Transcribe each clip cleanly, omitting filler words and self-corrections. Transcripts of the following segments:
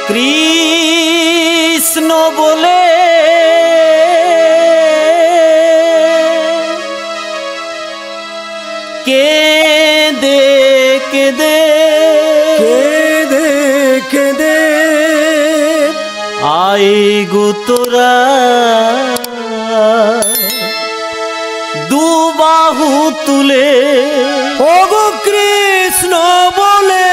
কৃষ্ণ বলে কেঁদে কেঁদে কেঁদে কেঁদে আয় গো তোরা দুবাহু তুলে ওগো কৃষ্ণ বলে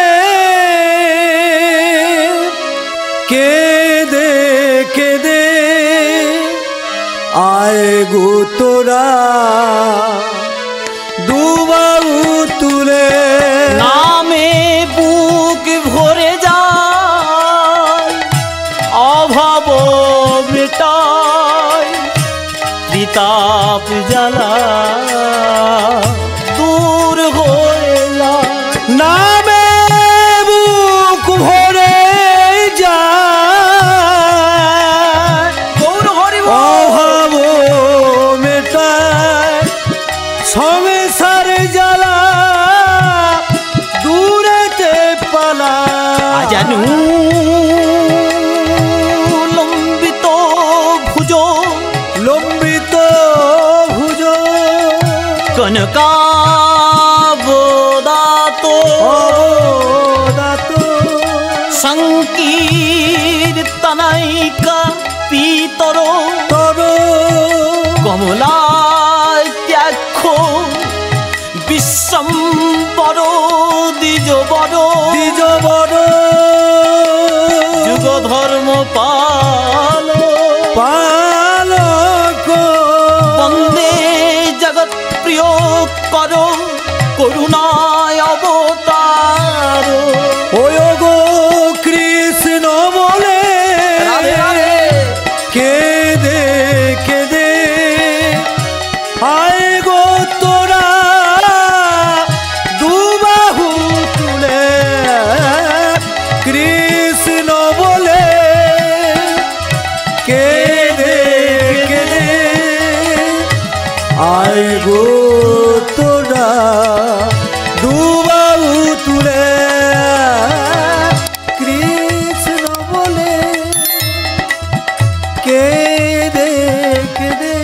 কেঁদে কেঁদে আয় গো তোরা দুবাহু তুলে নামে বুক ভরে যায় অভাব মেটায় বিতাপ জ্বালা দূর হয়ে যায় নামে বুক ভরে যায় গৌর হরি অভাব মেটায় সংসার জ্বালা দূরেতে পালায় জানু লম্বিত ভুজ লম্বিত ভুজ কনকাবদাত অবদাত সংকীর্তনাইকা পিতর তর কমলাত্যাক্ষ বিশ্বম্বর দ্বিজবর দ্বিজবর যুগ ধর্ম পাল পালক বন্দে জগৎ প্রিয় কর করুণায় অবতার ওয় গো কৃষ্ণ বলে রাধে রাধে কেঁদে কেঁদে আয় গো তোরা দুবাহু তুলে কৃষ্ণ বলে কেঁদে কেঁদে আয় গো তোরা দুবাহু তুলে কৃষ্ণ বলে কেঁদে কেঁদে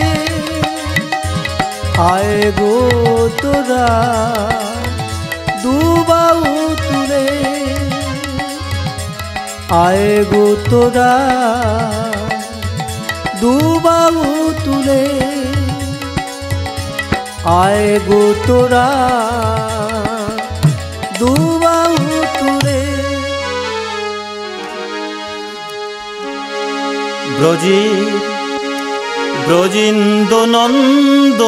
আয় গো তোরা দুবাহু তুলে আয় গো তোরা দুবাহু তুলে আয় গো তোরা দুবাহু তুলে ব্রজেন্দ্র নন্দ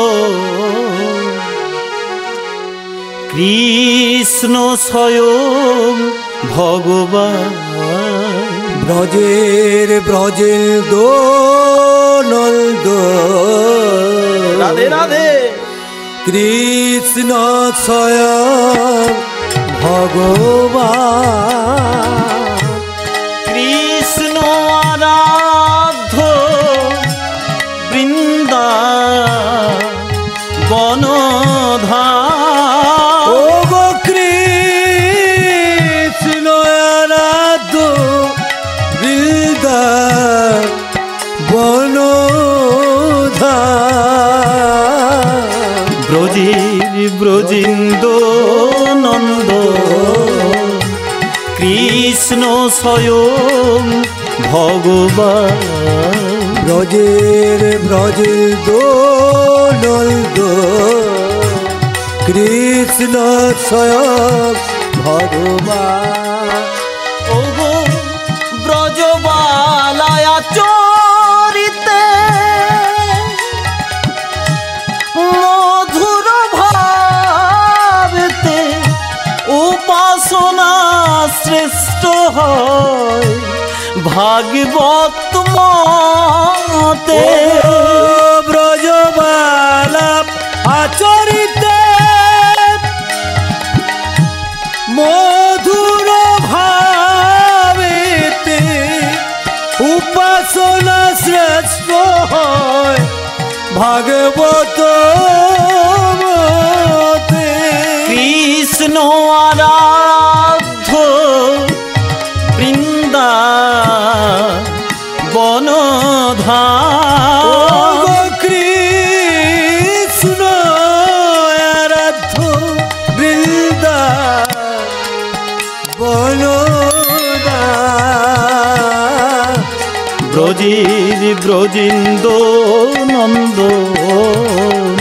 কৃষ্ণ স্বয়ং ভগবান ব্রজের নন্দ রাধে রাধে কৃষ্ণ স্বয়ং ভগবান কৃষ্ণ আরাধ্য বৃন্দা বনধাম ও গো কৃষ্ণ আরাধ্য বৃন্দা বনধাম ব্রজেন্দ্র নন্দ কৃষ্ণ স্বয়ং ভগবান ব্রজের নন্দ কৃষ্ণ স্বয়ং ভগবান ওগো ব্রজবালায়া চরিতে মধুর ভাবেতে উপাসনা শ্রেষ্ঠ হয় ভাগবত মতে ব্রজবালা আচরিতে মধুর ভাবেতে উপাসনা শ্রেষ্ঠ হয় ভাগবত মতে কৃষ্ণ আরাধ্য বৃন্দা অনুদান ব্রজের ব্রজেন্দ্র নন্দন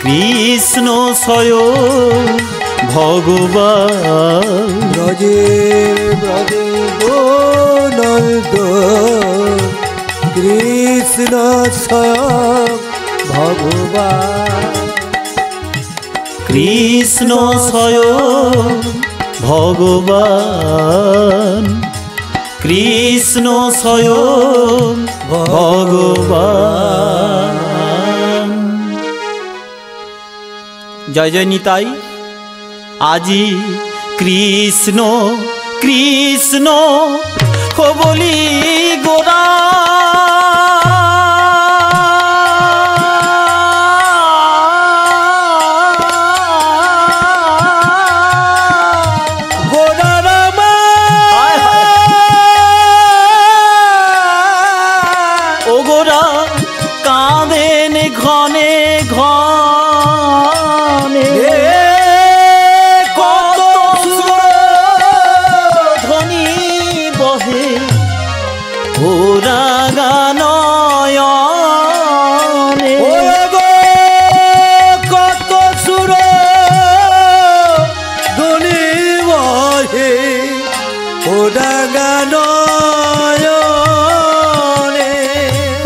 কৃষ্ণ স্বয়ং ভগবান ব্রজের নন্দন কৃষ্ণ স্বয়ং ভগবান কৃষ্ণ স্বয়ং ভগবান কৃষ্ণ স্বয়ং ভগবান। জয় জয় নিতাই। আজি কৃষ্ণ কৃষ্ণ ও বলি গোরা ঘনে ঘনে কত ধ্বনি বহে ওরা গানয়নে কত সুর ধ্বনি বহে ওরা গানয়নে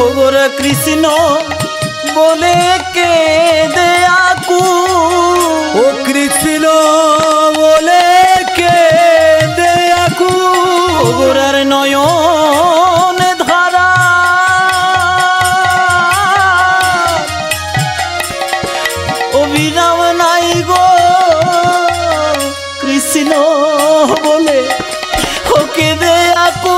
ওরা কৃষ্ণ বলে কে দেয়াকু ও কৃষ্ণ বলে কে দেয়াকু গোরার নয়ন ধারা অবিরাম নাই গো কৃষ্ণ বলে ওকে দেয়াকু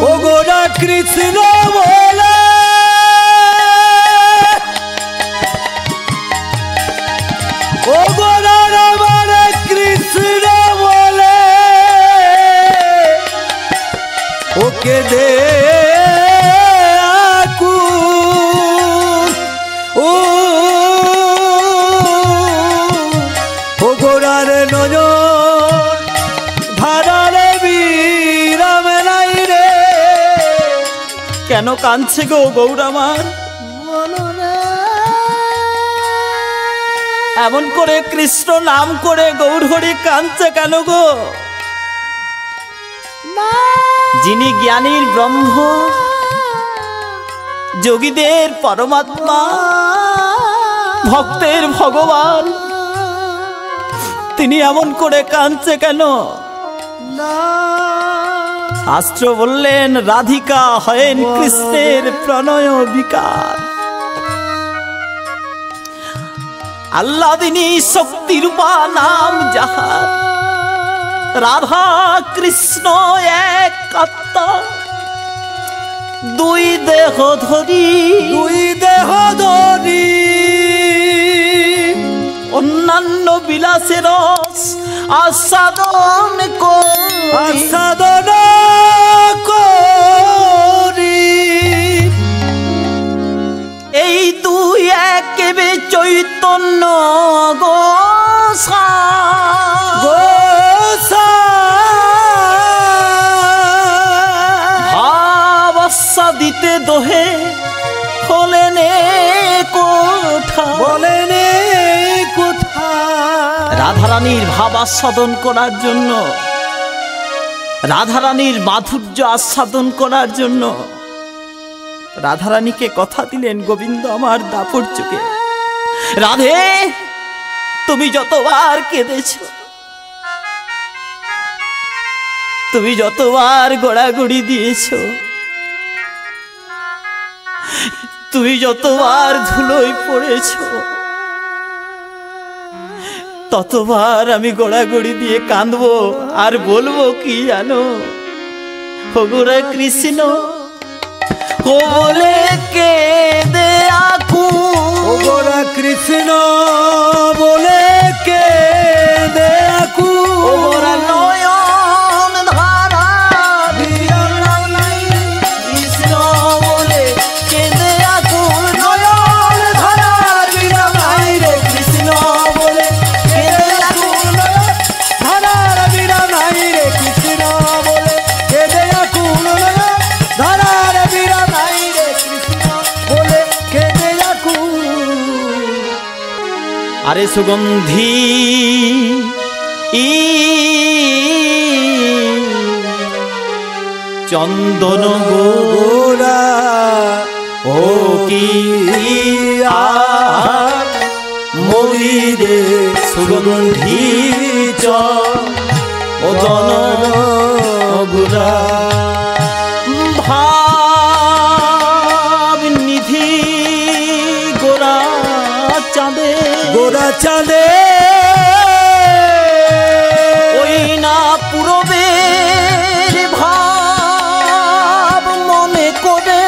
ও গোরা কৃষ্ণ বলে ও গোরার আমার কৃষ্ণ বলে ওকে দে ও গোরার নজর ধারারে বিরাম নাই রে। কেন কাঁদছে গো গৌরামার? এমন করে কৃষ্ণ নাম করে গৌর হরি কাঁদছে কেন গো? যিনি জ্ঞানীর ব্রহ্ম, যোগীদের পরমাত্মা, ভক্তের ভগবান, তিনি এমন করে কাঁদছে কেন? শাস্ত্র বললেন রাধিকা হয়েন কৃষ্ণের প্রণয় বিকার। আল্লাদিনী শক্তি রূপা নাম যাহার, রাধা কৃষ্ণ এক আত্মা, দুই দেহ ধরি অন্যান্য বিলাসের রস আস্বাদন করি এই দুই একেবে চৈতন্য ভাবাস্বাদিতে দোহে হলেন কোঠা। রাধারানীর ভাব আস্বাদন করার জন্য, রাধারানীর মাধুর্য আস্বাদন করার জন্য রাধারানীকে কথা দিলেন গোবিন্দ আমার দাপর চোখে, রাধে তুমি যতবার কেঁদেছ, তুমি যতবার গোড়াগড়ি দিয়েছ, তুমি যতবার ধুলোয় পড়েছ, ততবার আমি গোড়াগড়ি দিয়ে কাঁদবো আর বলবো কি জানো? ও গোরা কৃষ্ণ ও বলে কে দেয়াকু, ও গোরা কৃষ্ণ বলে কে দেয়াকু, ও গোরা নয়ন ধারা কৃষ্ণ বলে কে দেয়াকু, নয়ন ধারা বিরাম নাই রে কৃষ্ণ বলে কে দেয়াকু, ধারার বিরাম নাই রে আরে সুগন্ধি চন্দন গোরা ও কি আর মরিরে সুগন্ধি চন্দন গোরা ভাব নিধি গোরা চাঁদে ওই না পূরবের ভাব মনে করে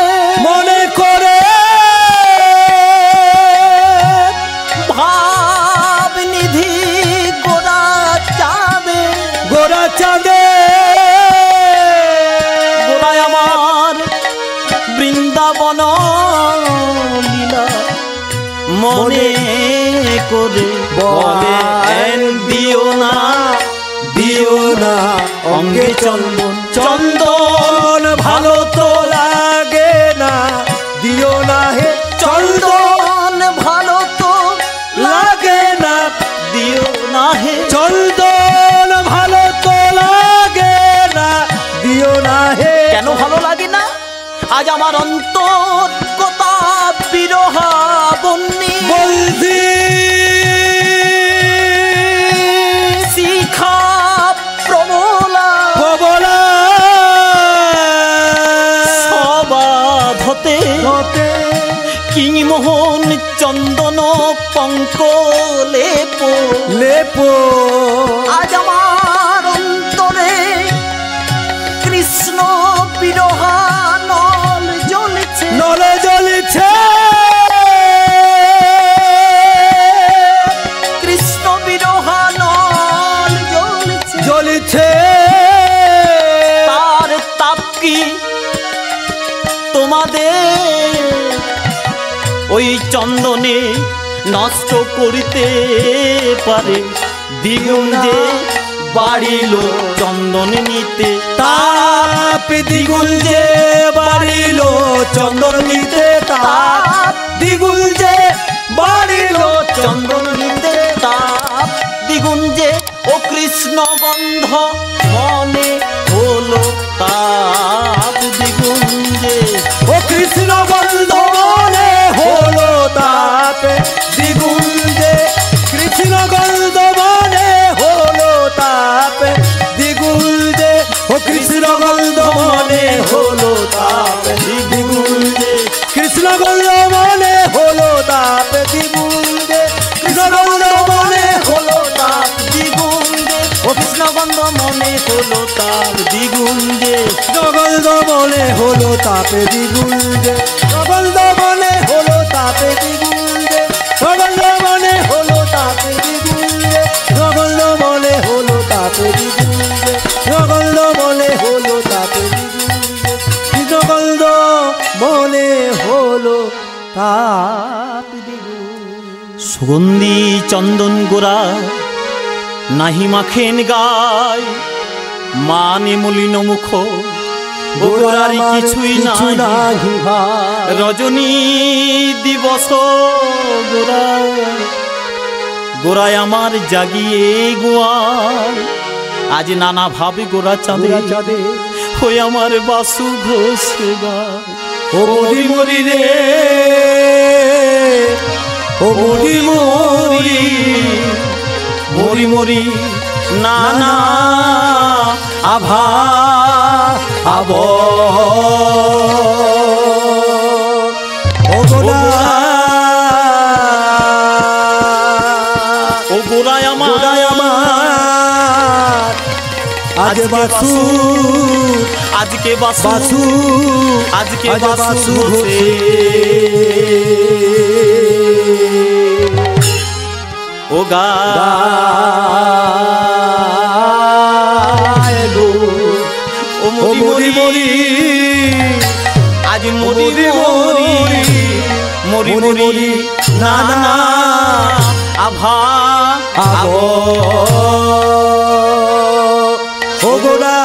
ভাব নিধি গোরা চাঁদে গোরায় আমার বৃন্দাবন লীলা মনে করে বলেন দিও না অঙ্গে চন্দন চন্দন ভালো তো লাগে না দিও না হে চন্দন ভালো তো লাগে না দিও না হে চন্দন ভালো তো লাগে না দিও না হে কেন ভালো লাগে না? আজ আমার অন্তর কথা বিরহা বন্যি বলছি শিখা প্রবলা সবাধতে কিংমোহন চন্দন পঙ্ক লেপো আজ আমার অন্তরে কৃষ্ণ বিরহা নল জ্বলছে কৃষ্ণ বিরহা নল জ্বলছে তার তাপ কি তোমাদের ওই চন্দনে নষ্ট করিতে পারে? দ্বিগুণ যে বাড়িল চন্দন নিতে তাপ দ্বিগুণ যে বাড়িল চন্দন নিতে তাপ দ্বিগুণ যে বাড়িল চন্দন নিতে তাপ দ্বিগুণ যে ও কৃষ্ণ গন্ধ মনে হলো তাপ দ্বিগুণ যে ও কৃষ্ণ গন্ধ মনে হলো তাপ দ্বিগুণ যে কৃষ্ণ গন্ধ মনে হলো তাপ দ্বিগুণ যে ও কৃষ্ণ গন্ধ মনে হলো তাপ দ্বিগুণ যে কৃষ্ণ গন্ধ মনে হলো তাপ দ্বিগুণ যে কৃষ্ণ গন্ধ মনে হলো তাপ দ্বিগুণ যে ও কৃষ্ণ গন্ধ মনে হলো তাপ দ্বিগুণ যে গন্ধ মনে হলো তাপে দ্বিগুণ যে গন্ধ মনে হলো তাপে দ্বিগুণ যে গন্ধ মনে হলো তাপে দ্বিগুণ যে গন্ধ মনে হলো তাপে দ্বিগুণ যে গন্ধ মনে হলো তাপে দ্বিগুণ যে গন্ধ মনে হলো তাপ দ্বিগুণ। সুগন্ধি চন্দন গোরা নাহি মাখেন গায় মানে মলিন মুখ গোরার কিছুই নাহি রজনী দিবস গোরায় আমার জাগিয়ে গোয়াল আজ নানা ভাবে গোরা চাঁদে হয়ে আমার বাসু ঘোষ গায় ও মরি মরি রে ও মরি মরি মরি মরি নানা আভা আব ও গোরা ও গোরায় আমার আজ বাসু আজকে বাসু আজকে বাসু ঘোষে ও গা ও মরি মরি আজ মরি মরি মরি মরি নানা আভা আব ও গোরা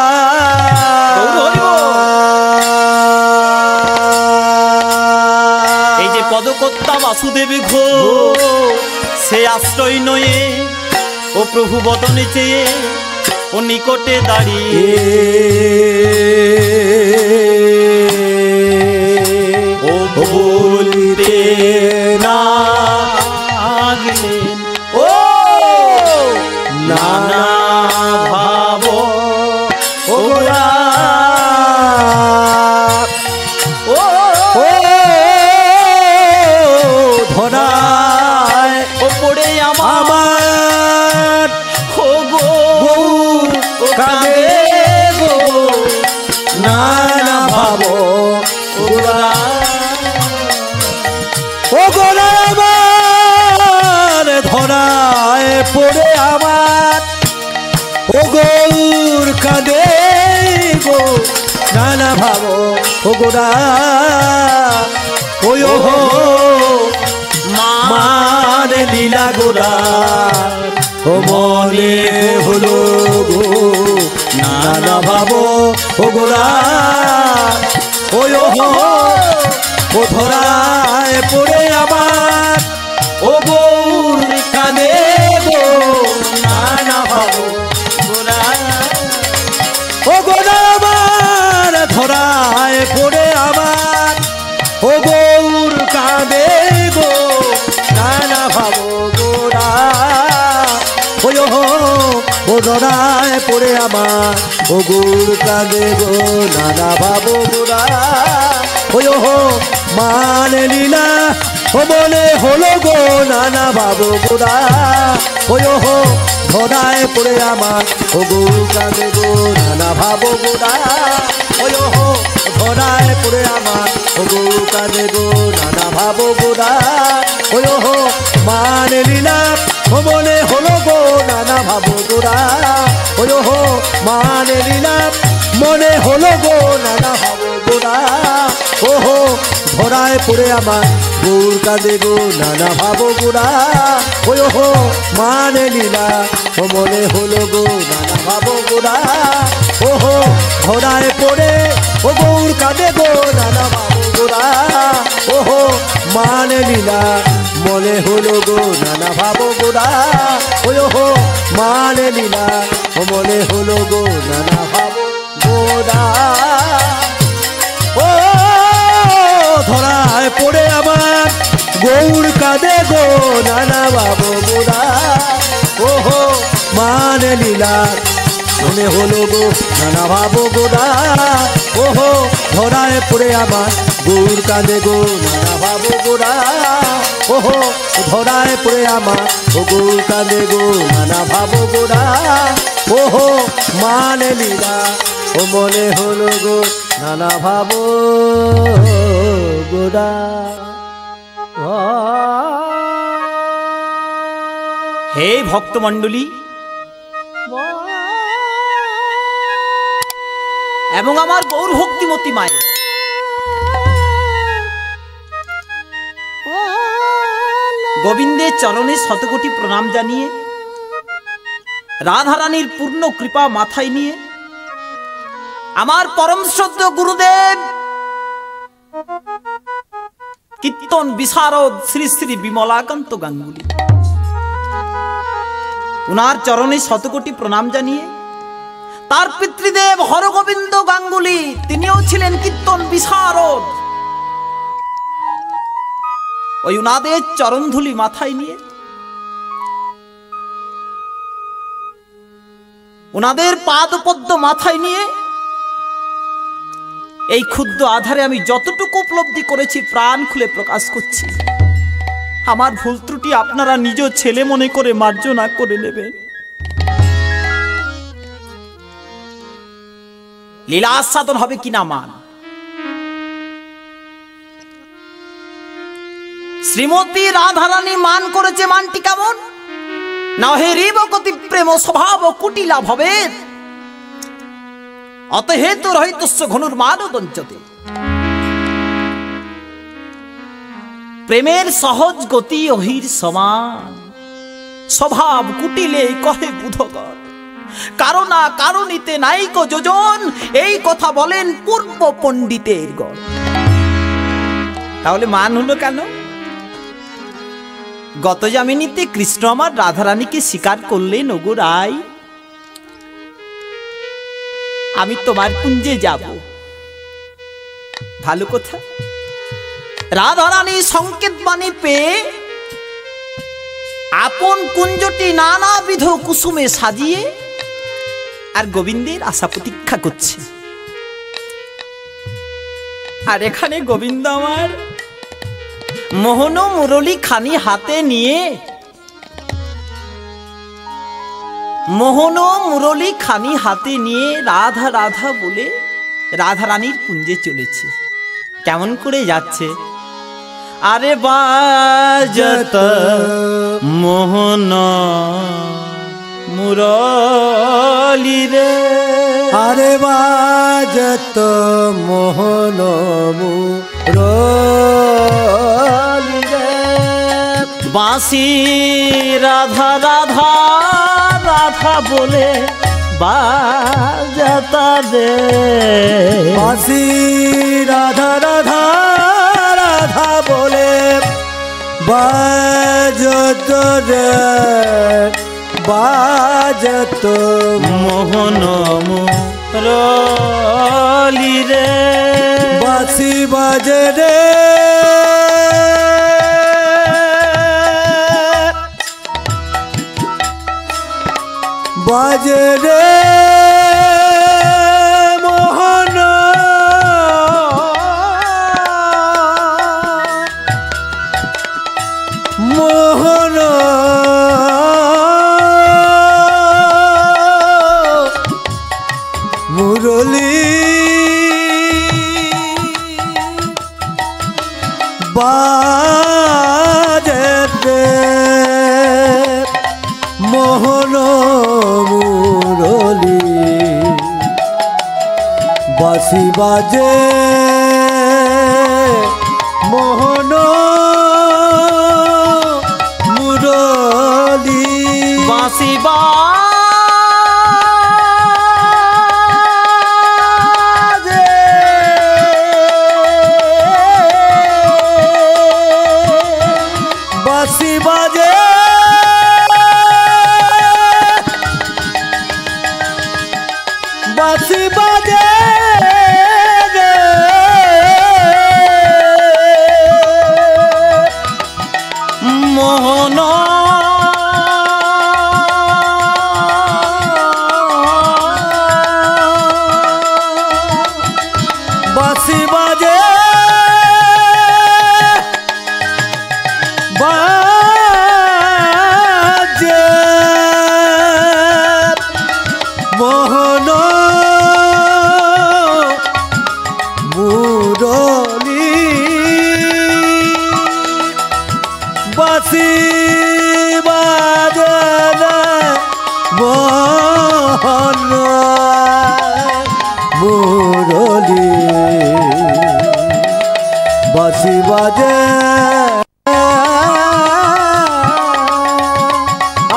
এই যে পদকর্তা বাসুদেব ঘোষ সে আশ্রয় নয়ে ও প্রভু বদনে চেয়ে ও নিকটে দাঁড়িয়ে ও বলতে লাগলেন ও নানা ভাব ওরা ও ধরায় ও পড়ে আমার ও গো কাঁদে গো নানা ভাব ওরা ও গোরা আমার ধরায় পড়ে আমার ও গৌর কাঁদে গো নানা ভাব ও গোরা ওই হো মান লীলা গোরা ও মনে হলো গো নানা ভাব ও গোরা ওই হো ও ধরায় পড়ে আমার ও গৌর কাঁদে গো নানা ভাব গোরা ও গোরা আমার ধরায় পড়ে আমার ও গৌর কাঁদে গো নানা ভাব গোরা ওই হো ও ধরায় পড়ে আমার ও গৌর কাঁদে গো নানা ভাব গোরা ওই হো মানে লীলা ও মনে হলো গো নানা ভাব গোরা ওই হো ধরায় পড়ে আমার ও গৌর কাঁদে গো নানা ভাব গোরা ওই হো ধরায় পড়ে আমার ও গৌর কাঁদে গো নানা ভাব গোরা ওই হো মানে লীলা ও মনে হলো গো নানা ভাব গোরা ওই হো মানে লীলা মনে হলো গো নানা ভাব গোরা ও হো ধরায় পড়ে আমার গৌর কাঁদে গো নানা ভাব গোরা ওই হো মানে লীলা ও মনে হলো গো নানা ভাব গোরা ও হো ধরায় পড়ে ও গৌর কাঁদে গো নানা ভাব গোরা ও হো মানে লীলা মনে হলো গো নানা ভাব গোরা ওই হো মানে লীলা ও মনে হলো গো নানা ভাব গোরা ও ধরায় পড়ে আমার গৌর কাঁদে গো নানা ভাব গোরা ও হো মানে লীলা মনে হলো গো নানা ভাব গোরা ও হো ধরায় পড়ে আমার গৌর কাঁদে গো নানা ভাব গোরা ও হো ধরায় পড়ে আমার ও গৌর কাঁদে গো নানা ভাব গোরা ও হো মানে লীলা ও মনে হলো গো নানা ভাব গোরা হে ভক্তমণ্ডলী এবং আমার গৌর ভক্তিমতী মায়ের গোবিন্দের চরণে শতকোটি প্রণাম জানিয়ে রাধারানীর পূর্ণ কৃপা মাথায় নিয়ে আমার পরম শ্রদ্ধেয় গুরুদেব কীর্তন বিশারদ শ্রী শ্রী বিমলাকান্ত গাঙ্গুলী উনার চরণে শতকোটি প্রণাম জানিয়ে তার পিতৃদেব হরগোবিন্দ গাঙ্গুলী তিনিও ছিলেন কীর্তন বিশারদ ওই উনাদের চরণধুলি মাথায় নিয়ে উনাদের পাদপদ্ম মাথায় নিয়ে এই ক্ষুদ্র আধারে আমি যতটুকু উপলব্ধি করেছি প্রাণ খুলে প্রকাশ করছি। আমার ভুল ত্রুটি আপনারা নিজ ছেলে মনে করে মার্জনা করে নেবেন। লীলা আস্বাদন হবে কিনা মান, শ্রীমতী রাধারানী মান করেছে, মানটি কেমন না হে রিবকতি প্রেম স্বভাব কুটিলা ভবে অতহেতু রহিতস্য ঘনুর্মান দঞ্চতে। প্রেমের সহজ গতি অহির সমান, স্বভাব কুটিলে কহে বুধগণ, কারণা কারণিতে নাইক যোজন, এই কথা বলেন পূর্ব পণ্ডিতের গণ। তাহলে মান হলো কেন? গত যামিনীতে কৃষ্ণ আমার রাধারানীকে স্বীকার করলেন, ওগো রায় আমি তোমার কুঞ্জে যাব। ভালো কথা। রাধারানী সংকেত বাণী পেয়ে আপন কুঞ্জটি নানাবিধ কুসুমে সাজিয়ে আর গোবিন্দের আশা প্রতীক্ষা করছে। আর এখানে গোবিন্দ আমার মোহন মুরলী খানি হাতে নিয়ে রাধা রাধা বলে রাধারানীর কুঞ্জে চলেছে। কেমন করে যাচ্ছে? আরে বাজত মোহন মুরলী রে, আরে বাজত মোহন মুরলী রে, বাঁশি রাধা রাধা রাধা বলে বাজতা রে, বাঁশি রাধা রাধা রাধা বলে বাজত রে, বাজত মোহন মুরলী রে, বাঁশি বাজে রে, বাজে রে মোহন মোহন মুরলী, বাজে রে মোহন মুরলী, বাঁশি বাজে মোহন মুরলী, বাঁশি বাঁশি বাজে, বাঁশি বাজে রে মোহন বাঁশি বাজে, বাজে মোহন মুরলী, বাঁশি বাজে মোহন মুরলী, বাঁশি বাজে,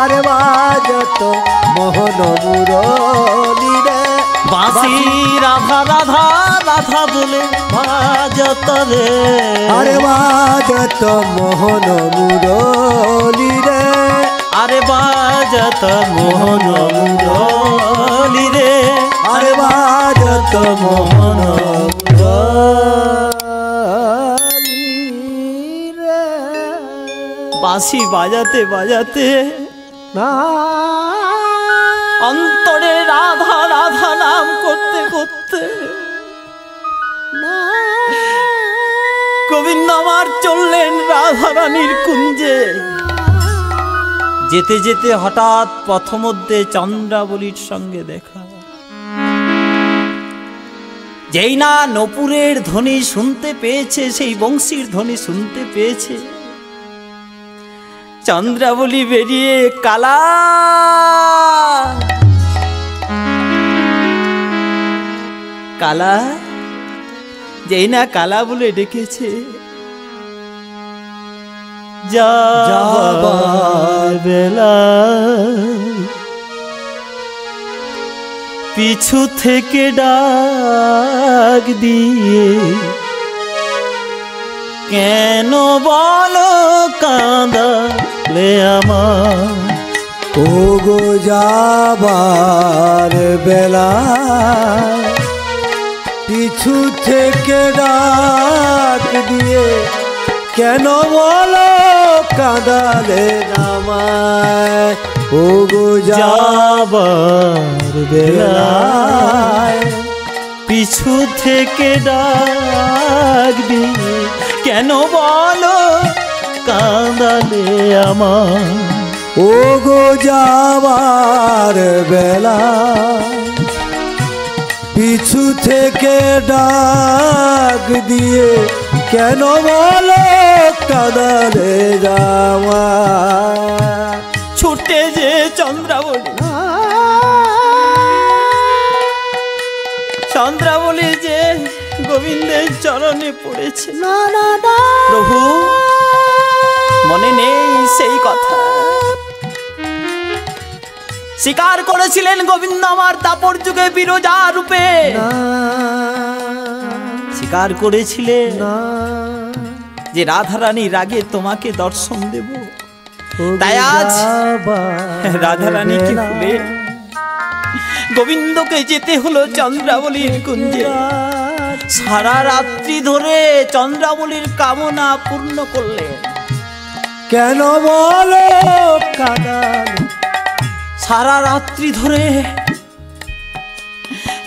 আরে বাজত মোহন মুরলী রে, বাঁশি রাধা রাধা রাধা বলে বাজত রে, আরে বাজত মোহন মুরলী রে, আরে বাজত মোহন মুরলী রে, আরে বাজত মোহন মুরলী রে, বাঁশি বাজাতে বাজাতে না অন্তরে রাধা রাধা নাম করতে করতে গোবিন্দ আমার চললেন রাধারানীর কুঞ্জে। যেতে যেতে হঠাৎ পথমধ্যে চন্দ্রাবলীর সঙ্গে দেখা। যেই না নপুরের ধ্বনি শুনতে পেয়েছে, সেই বংশীর ধ্বনি শুনতে পেয়েছে, চন্দ্রাবলী বেরিয়ে কালা কালা, যেই না কালা বলে ডেকেছে, যাবার বেলা পিছু থেকে ডাক দিয়ে কেন বলো কাঁদালে আমার? ও গো যাবার বেলা পিছু থেকে ডাক দিয়ে কেন বলো কাঁদালে আমায়? ও গো যাবার বেলায় পিছু থেকে ডাক দিয়ে কেন বলো কাঁদালে আমার? ও গো যাবার বেলা পিছু থেকে ডাক দিয়ে কেন বলো কাঁদালে আমায়? ছুটে যে চন্দ্রাবলী, চন্দ্রাবলী যে গোবিন্দের চরণে পড়েছে। প্রভু মনে নেই সেই কথা? স্বীকার করেছিলেন গোবিন্দ আমার দাপর যুগে বিরজা রূপে, স্বীকার করেছিলেন যে রাধারানী রাগে তোমাকে দর্শন দেব। তাই আজ রাধারানীকে ভুলে গোবিন্দকে যেতে হলো চন্দ্রাবলীর কুঞ্জে। সারা রাত্রি ধরে চন্দ্রাবলীর কামনা পূর্ণ করলেন। কেন বলো কাঁদালে? সারা রাত্রি ধরে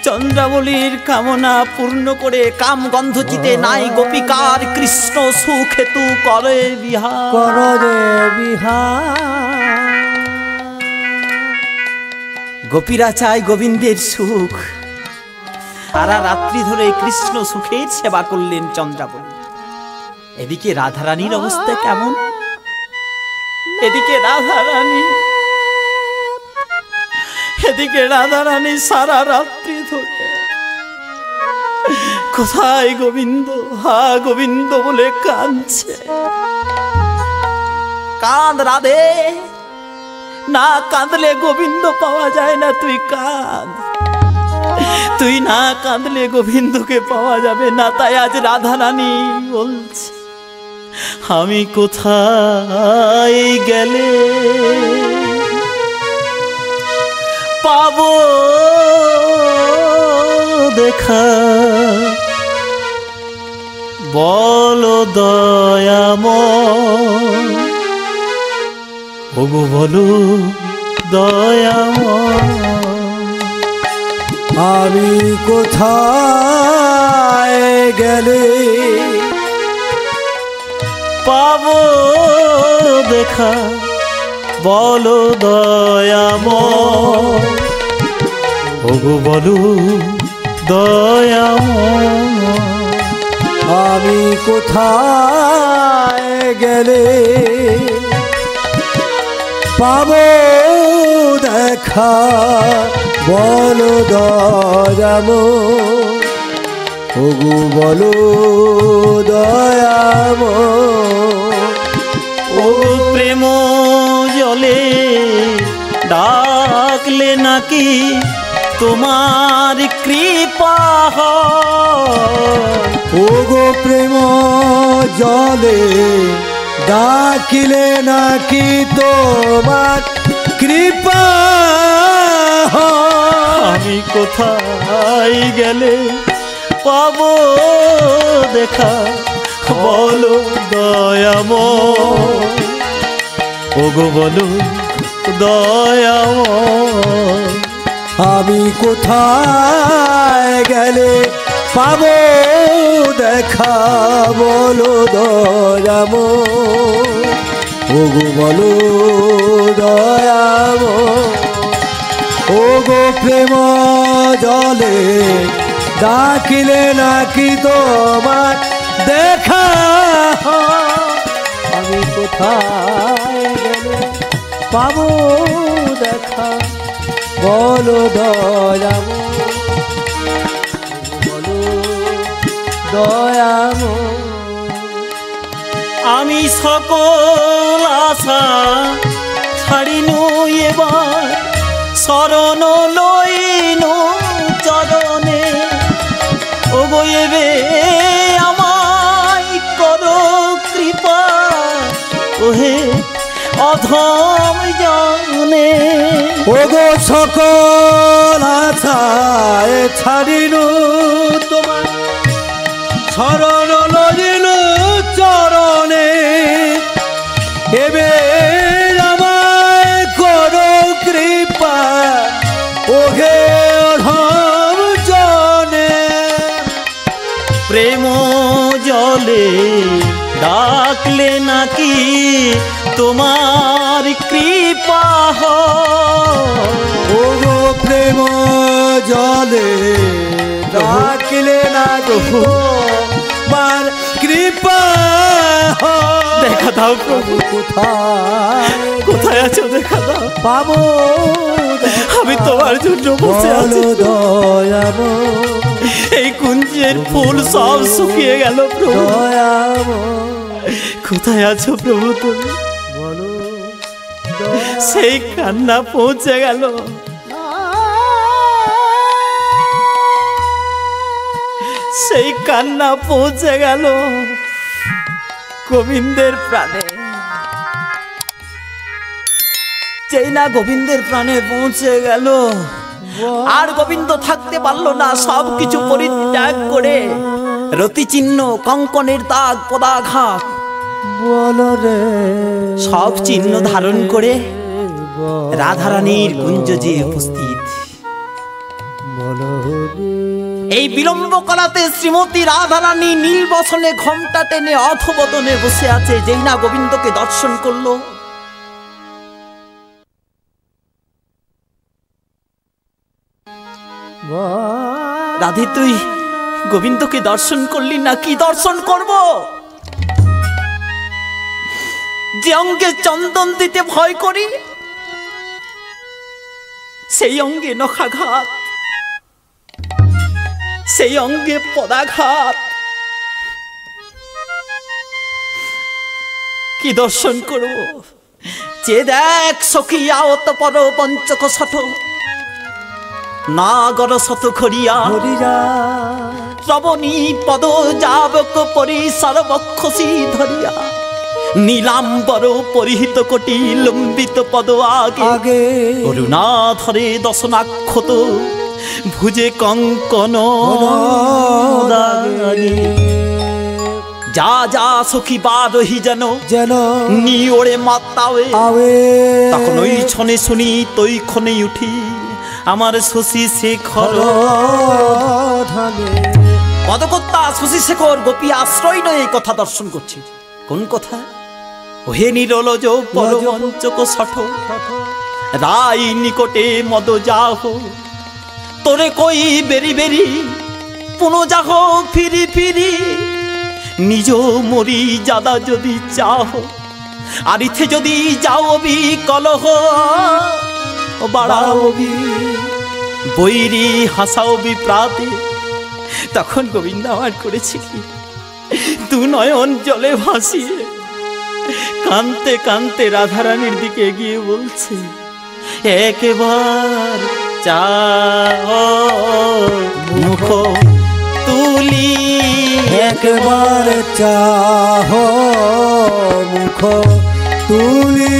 চন্দ্রাবলীর কামনা পূর্ণ করে কাম গন্ধচিতে নাই গোপিকার কৃষ্ণ সুখেতু করে বিহার, করে বিহার। গোপীরা চায় গোবিন্দের সুখ। সারা রাত্রি ধরে কৃষ্ণ সুখের সেবা করলেন চন্দ্রাবলী। এদিকে রাধারানীর অবস্থা কেমন? এদিকে রাধারানী সারা রাত্রি ধরে কোথায় গোবিন্দ, হা গোবিন্দ বলে কাঁদছে। কাঁদ রাধে, না কাঁদলে গোবিন্দ পাওয়া যায় না। তুই কাঁদ, তুই না কাঁদলে গোবিন্দকে পাওয়া যাবে না। তাই আজ রাধারানী বলছে, আমি কোথায় গেলে পাবো দেখা? বলো দয়াময়, ওগো বলো দয়াময়, আমি কোথায় গেলে পাবো দেখা? বলো দয়াময়, ওগো বলো দয়াময়, আমি কোথায় গেলে পাবো দেখা? বলো দয়াময়, ওগো বলো দয়াময়। ও প্রেম জলে ডাকলে নাকি তোমার কৃপা হয়? ওগো প্রেম জলে ডাকিলে নাকি তোমার কৃপা হয়? আমি কোথায় গেলে পাবো দেখা? বলো দয়াময়, ওগো বলো দয়াময়, আমি কোথায় গেলে পাবো দেখা? বলো দয়াময়, ওগো বলো দয়াময়। ওগো প্রেম জলে ডাকিলে নাকি তোমার দেখা হয়? আমি কোথায় গেলে পাবো দেখা? বলো দয়াময়, বলো দয়াময়। আমি সকল আশা ছাড়িনু এবার, শরণ লইনু চরণে। ওগো এবে আমায় করো অধম জনে। ওগো সকল আশায় ছাড়িনু তোমার শরণ লজিনু চরণে, এবে আমায় করো কৃপা ওহে অধম জনে। প্রেম জলে ডাকলে নাকি তোমার কৃপা হয়। ওগো প্রেম জলে ডাকলে নাকি তোমার কৃপা হয়। দেখা দাও প্রভু, কোথায় আছো দেখা দাও। পাবো আমি তোমার জন্য বসে আছি। দয়াময় এই কুঞ্জের ফুল সব শুকিয়ে গেল প্রভু। কোথায় আছো প্রভু তুমি? বলো সেই কান্না পৌঁছে গেল, সেই কান্না পৌঁছে গেল গোবিন্দের প্রাণে। যেই না গোবিন্দের প্রাণে পৌঁছে গেল, আর গোবিন্দ থাকতে পারলো না। সব কিছু পরিত্যাগ করে রতিচিহ্ন, কঙ্কনের দাগ, পদাঘাত, সব চিহ্ন ধারণ করে রাধারানীর কুঞ্জ যে উপস্থিত। এই বিলম্ব কলাতে শ্রীমতী রাধারানী নীলবসনে ঘোমটা টেনে অথবদনে বসে আছে। যেই না গোবিন্দকে দর্শন করলো, রাধে তুই গোবিন্দকে দর্শন করলি না? কি দর্শন করব? যে অঙ্গে চন্দন দিতে ভয় করি, সেই অঙ্গে নখাঘাত, সেই অঙ্গে পদাঘাত, কি দর্শন করব? যে দেখ সখী আওত পর পঞ্চক শঠ, নাগর শত খরিয়া শ্রবণী পদ যাবক পরি সর্বক্ষসী ধরিয়া, নীলাম্বর পরিহিত কোটি লম্বিত পদ আগে, করুণা ধরে দশনাক্ষত ভুজে কঙ্কন যা যা সখী বারহি যেন যেন নি ওড়ে মাতাওয়ে। তখন ওই ছনে শুনি তৈ ক্ষণে উঠি আমার শশী শেখর। পদকর্তা শশী শেখর গোপী আশ্রয় নয় কথা দর্শন করছে। কোন কথা? ওহে নিরলজ পরমঞ্চক শঠ, রাই নিকটে মদ যাহ, তোরে কই বেরি বেরি পুনঃ যাহ ফিরি ফিরি, নিজ মরি জাদা যদি চাহ, আর ইথে যদি যাও বি কলহ বাড়াও বি বৈরি হাসাও বি প্রাতে। তখন গোবিন্দ আমার করেছে কি, দু নয়ন জলে ভাসিয়ে কানতে কানতে রাধারানীর দিকে এগিয়ে বলছে, একবার চাও মুখ তুলি, একবার চাহ মুখ তুলি,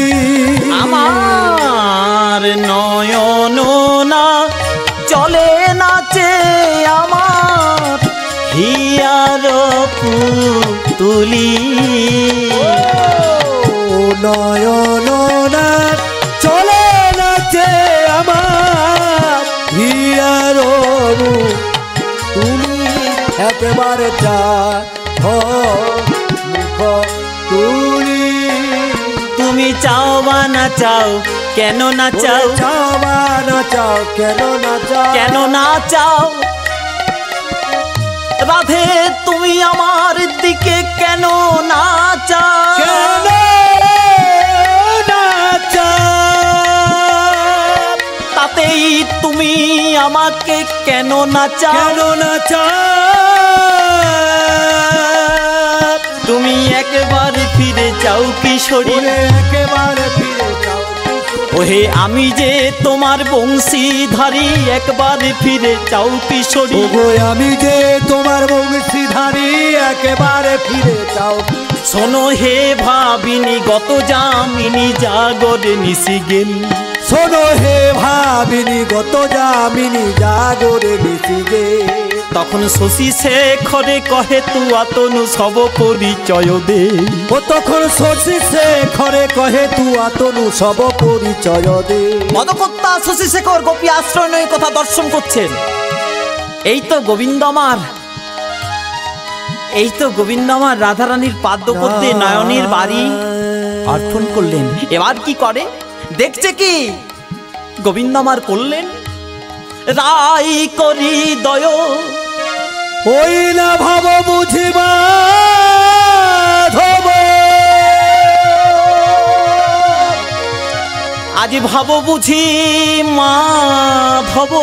আমার নয়ন না চলে নাচে আমার হিয়ার পুতুলি। নয়ন না চলে নাচে আমার হিয়ার তুমি, একবার চাহ মুখ তুলি। তুমি চাও বা না চাও, কেন না চাও, চাও বা না চাও, কেন না চাও, কেন না চাও, রাধে তুমি আমার দিকে কেন না চাও, কেন না চাও, তাতেই তুমি আমাকে কেন না চাও, কেন না চাও, তুমি একবার ফিরে যাও কিশোরী, একেবারে ফিরে যাও ওহে আমি যে তোমার বংশীধারী, একবার ফিরে যাও কিশোরী, আমি যে তোমার বংশীধারী, একেবারে ফিরে যাও। শোনো হে ভাবিনি গত যামিনী জাগরে নিশি গেল। শোনো হে ভাবিনি গত যামিনী জাগরে নিশি গেল। তখন শশী শেখরে কহে তুয়া তনু সব পরিচয় দে। ও তখন শশী শেখরে কহে তুয়া তনু সব পরিচয় দে। মদকর্তা শশী শেখর গোপী আশ্রয় নয় কথা দর্শন করছেন। এই তো গোবিন্দ আমার, এই তো গোবিন্দ আমার রাধারানীর পাদ্যপদ্যে নয়নের বাড়ি অর্পণ করলেন। এবার কি করে দেখছে কি গোবিন্দ আমার করলেন রাই করি দয়। ওই না ভাব বুঝিবা আজি ভাব বুঝি মাধব।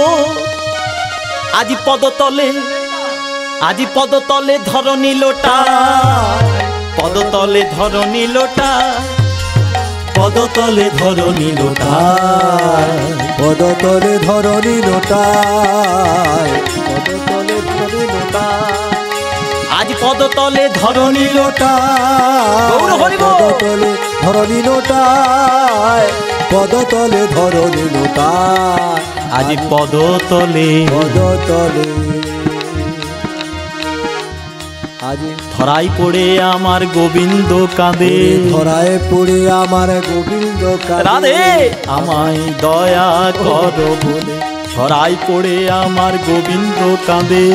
আজি পদতলে, আজি পদতলে ধরণী লোটা, পদতলে ধরণী লোটা, পদতলে ধরণী লোটা, পদতলে ধরণী লোটা, পদতলে ধরণী লোটা। আজ পদতলে ধরণী লোটা, পদতলে ধরণী লোটা, পদতলে ধরণী লোটা। আজ পদতলে, পদতলে আজ ধরাই পড়ে আমার গোবিন্দ কাঁদে। ধরায় পড়ে আমার গোবিন্দ কাঁদে। রাধে আমায় দয়া করো বলে ধরাই পড়ে আমার গোবিন্দ কাঁদে।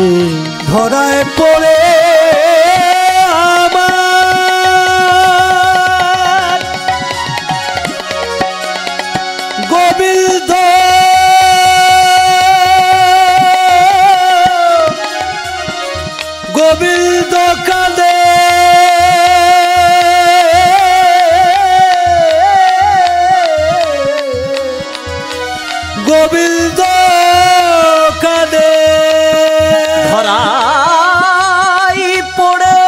ধরায় পড়ে আমার গোবিন্দ গোবিন্দ কাঁদে। গোবিন্দ কাঁদে। ধরাই পড়ে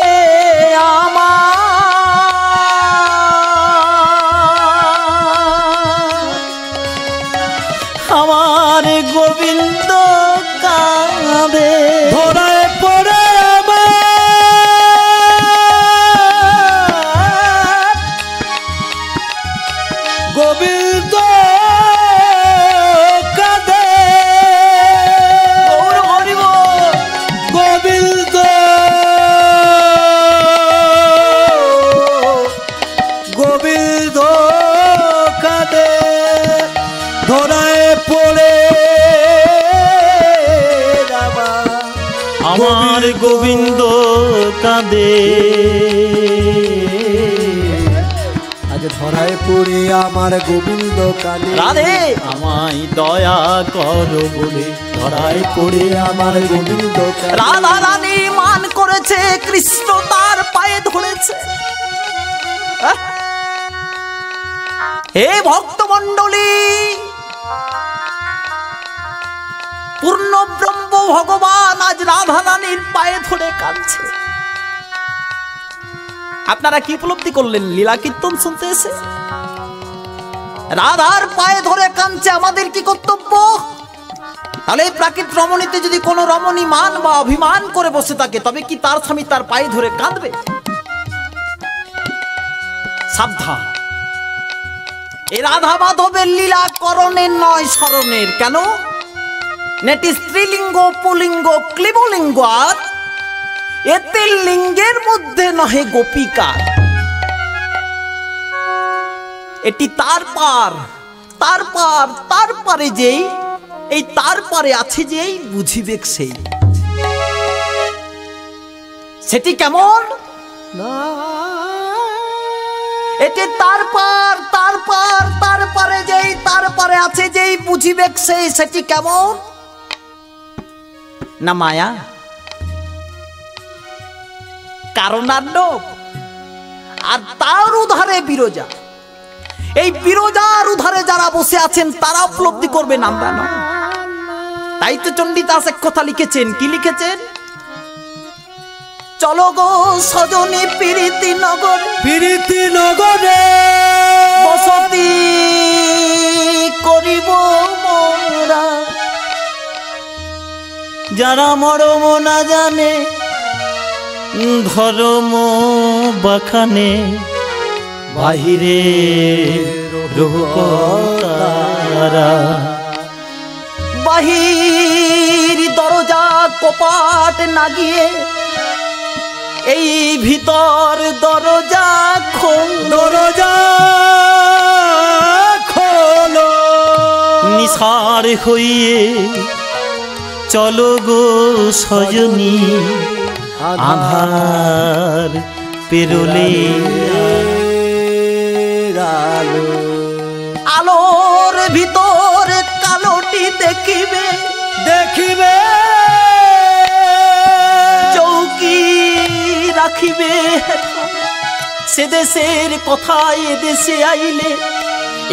আমার গোবিন্দ কাঁদে। ধরায় পড়ে গোবিন্দ কাঁদে। গৌর হরিব গোবিন্দ গোবিন্দ কাঁদে। ধরায় পড়ে আমার গোবিন্দ কাঁদে। আজ ধরায় পড়ে আমার গোবিন্দ কাঁদে। রাধে আমায় দয়া করো বলে ধরাই পড়ে আমার গোবিন্দ কাঁদে। রাধা রানী মান করেছে, কৃষ্ণ তার পায়ে ধরেছে। হে ভক্তমণ্ডলী, পূর্ণ ব্রহ্ম ভগবান আজ রাধা রানীর পায়ে ধরে কাঁদছে। আপনারা কি উপলব্ধি করলেন লীলা কীর্তন শুনতে এসে? রাধার পায়ে ধরে কাঁদছে। আমাদের কি কর্তব্য? তাহলে এই প্রাকৃত রমণীতে যদি কোনো রমণী মান বা অভিমান করে বসে থাকে, তবে কি তার স্বামী তার পায়ে ধরে কাঁদবে? সাবধান, এই রাধা মাধবের লীলা করণের নয় স্মরণের। কেন? নেটি স্ত্রীলিঙ্গ, পুলিঙ্গ, ক্লিবলিঙ্গ, আর এতে লিঙ্গের মধ্যে নহে গোপিকা। এটি তার পার, তার পার, তার পারে যেই, এই তার পারে আছে যেই বুঝিবেক সেই। সেটি কেমন? এটি তার পার, তার পার, তার পারে যেই, তার পারে আছে যেই বুঝিবেক সেই। সেটি কেমন? না মায়া, কারণান্ডব, আর তার উধারে বিরজা। এই বিরজার উধারে যারা বসে আছেন তারা উপলব্ধি করবেন, আমরা না। তাই তো চণ্ডীদাস এক কথা লিখেছেন। কি লিখেছেন? চলো গো সজনী প্রীতি নগর, প্রীতি নগরে বসতি করিব মোরা। যারা মরম না জানে ধর্ম বাখানে বাহিরে রূপতারা বাহির দরজা কপাট না গিয়ে এই ভিতর দরজা খোলো নিসার হইয়ে চলো গো সজনী আধার পেরোলে আলোর ভিতর কালোটি দেখিবে চৌকি রাখিবে সে দেশের কথা এ দেশে আইলে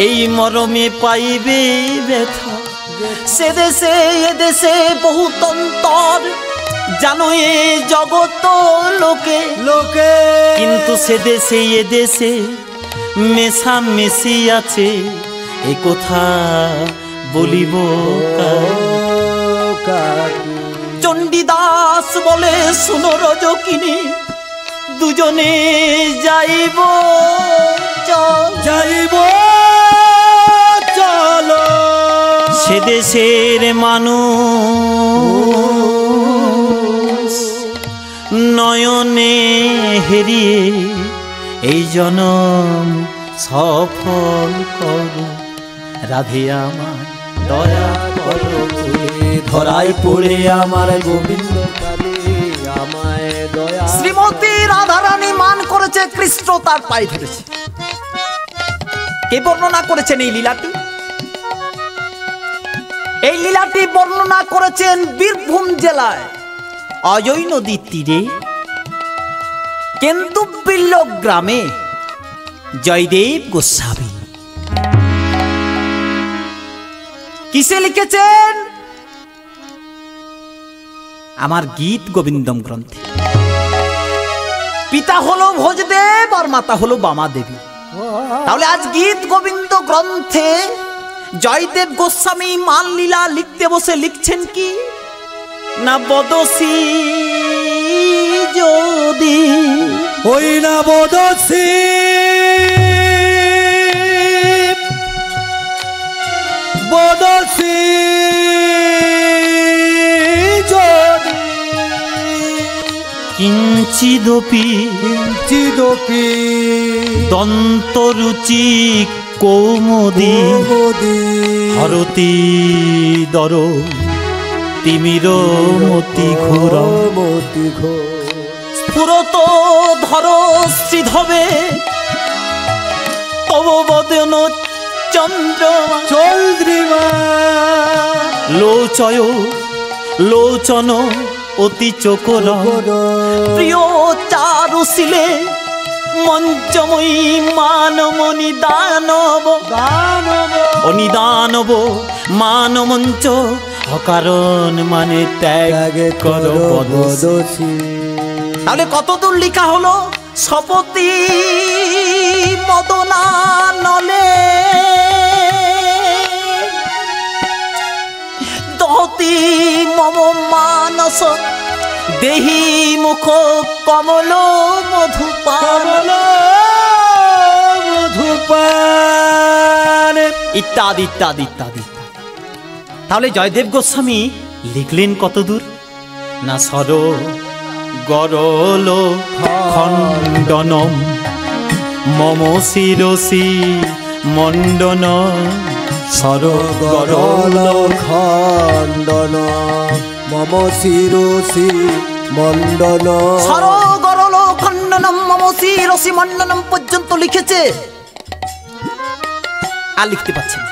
এই মরমে পাইবে ব্যথা সে দেশে এ দেশে বহুত অন্তর জানো এ জগত লোকে কিন্তু সে দেশে এ দেশে মেশামেশি আছে এ কথা বলিব চণ্ডীদাস বলে শুনো রজকিনী দুজনে যাইব চলো সে দেশের মানুষ নয়নে হেরিয়ে এই জনম সফল করো রাধে আমার দয়া করো ধরায় পড়ে আমার গোবিন্দ আমায় দয়া শ্রীমতী রাধারানী মান করেছে কৃষ্ণ তার পায়ে ধরেছে কে বর্ণনা করেছেন এই লীলাটি এই লীলাটি বর্ণনা করেছেন বীরভূম জেলায় অজয় নদীর তীরে কেন্দুবিল্ল গ্রামে জয়দেব গোস্বামী কিসে লিখেছেন আমার গীত গোবিন্দম গ্রন্থে পিতা হলো ভোজদেব আর মাতা হলো বামা দেবী তাহলে আজ গীত গোবিন্দ গ্রন্থে জয়দেব গোস্বামী মান লীলা লিখতে বসে লিখছেন কি না বদসী যদি ওই না বদসী যদি কিঞ্চিদপি দন্তরুচি কৌমুদী হরতি দর তিমির মতি ঘোর স্ফুরত ধর শ্রীধবে তব বদন চন্দ্রিমা লোচয় লোচন অতি চকর প্রিয় চারুশিলে মঞ্চময়ী মানমণি দানব অনিদানব মানমঞ্চ অকারণ মানে ত্যাগ কর বদসী তাহলে কতদূর লেখা হলো সপতি মদনা নলে দহতি মম মানস দেহি মুখ কমল মধুপান ইত্যাদি ইত্যাদি ইত্যাদি তাহলে জয়দেব গোস্বামী লিখলেন কত দূর না সর গরল খণ্ডনম মম শিরসি মণ্ডন সর গরল খণ্ডন মম শিরসি মণ্ডন সর গরল খণ্ডনম মম শিরসি মণ্ডনম পর্যন্ত লিখেছে আর লিখতে পারছেন না